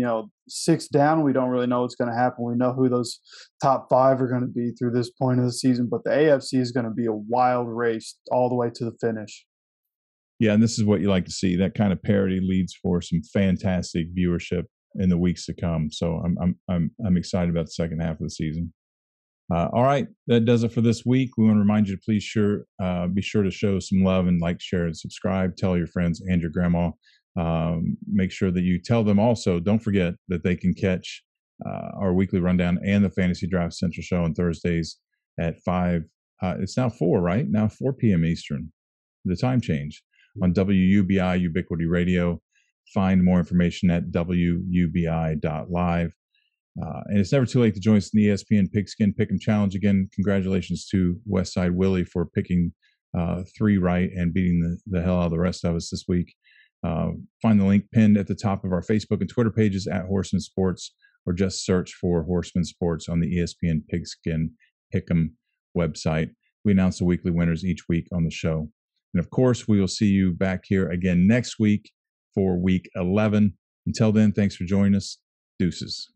6 down, we don't really know what's going to happen. We know who those top 5 are going to be through this point of the season, but the AFC is going to be a wild race all the way to the finish. Yeah, and this is what you like to see. That kind of parity leads for some fantastic viewership in the weeks to come. So I'm excited about the second half of the season. All right, that does it for this week. We want to remind you to please be sure to show some love and like, share, and subscribe. Tell your friends and your grandma. Make sure that you tell them also, don't forget that they can catch our weekly rundown and the Fantasy Draft Central show on Thursdays at 5. It's now 4, right? Now 4 p.m. Eastern. The time change on WUBI Ubiquity Radio. Find more information at WUBI.live. And it's never too late to join us in the ESPN Pigskin Pick'em Challenge. Again, congratulations to Westside Willie for picking 3 right and beating the hell out of the rest of us this week. Find the link pinned at the top of our Facebook and Twitter pages at Horsemen Sports, or just search for Horsemen Sports on the ESPN Pigskin Pick'em website. We announce the weekly winners each week on the show. And of course, we will see you back here again next week for week 11. Until then, thanks for joining us. Deuces.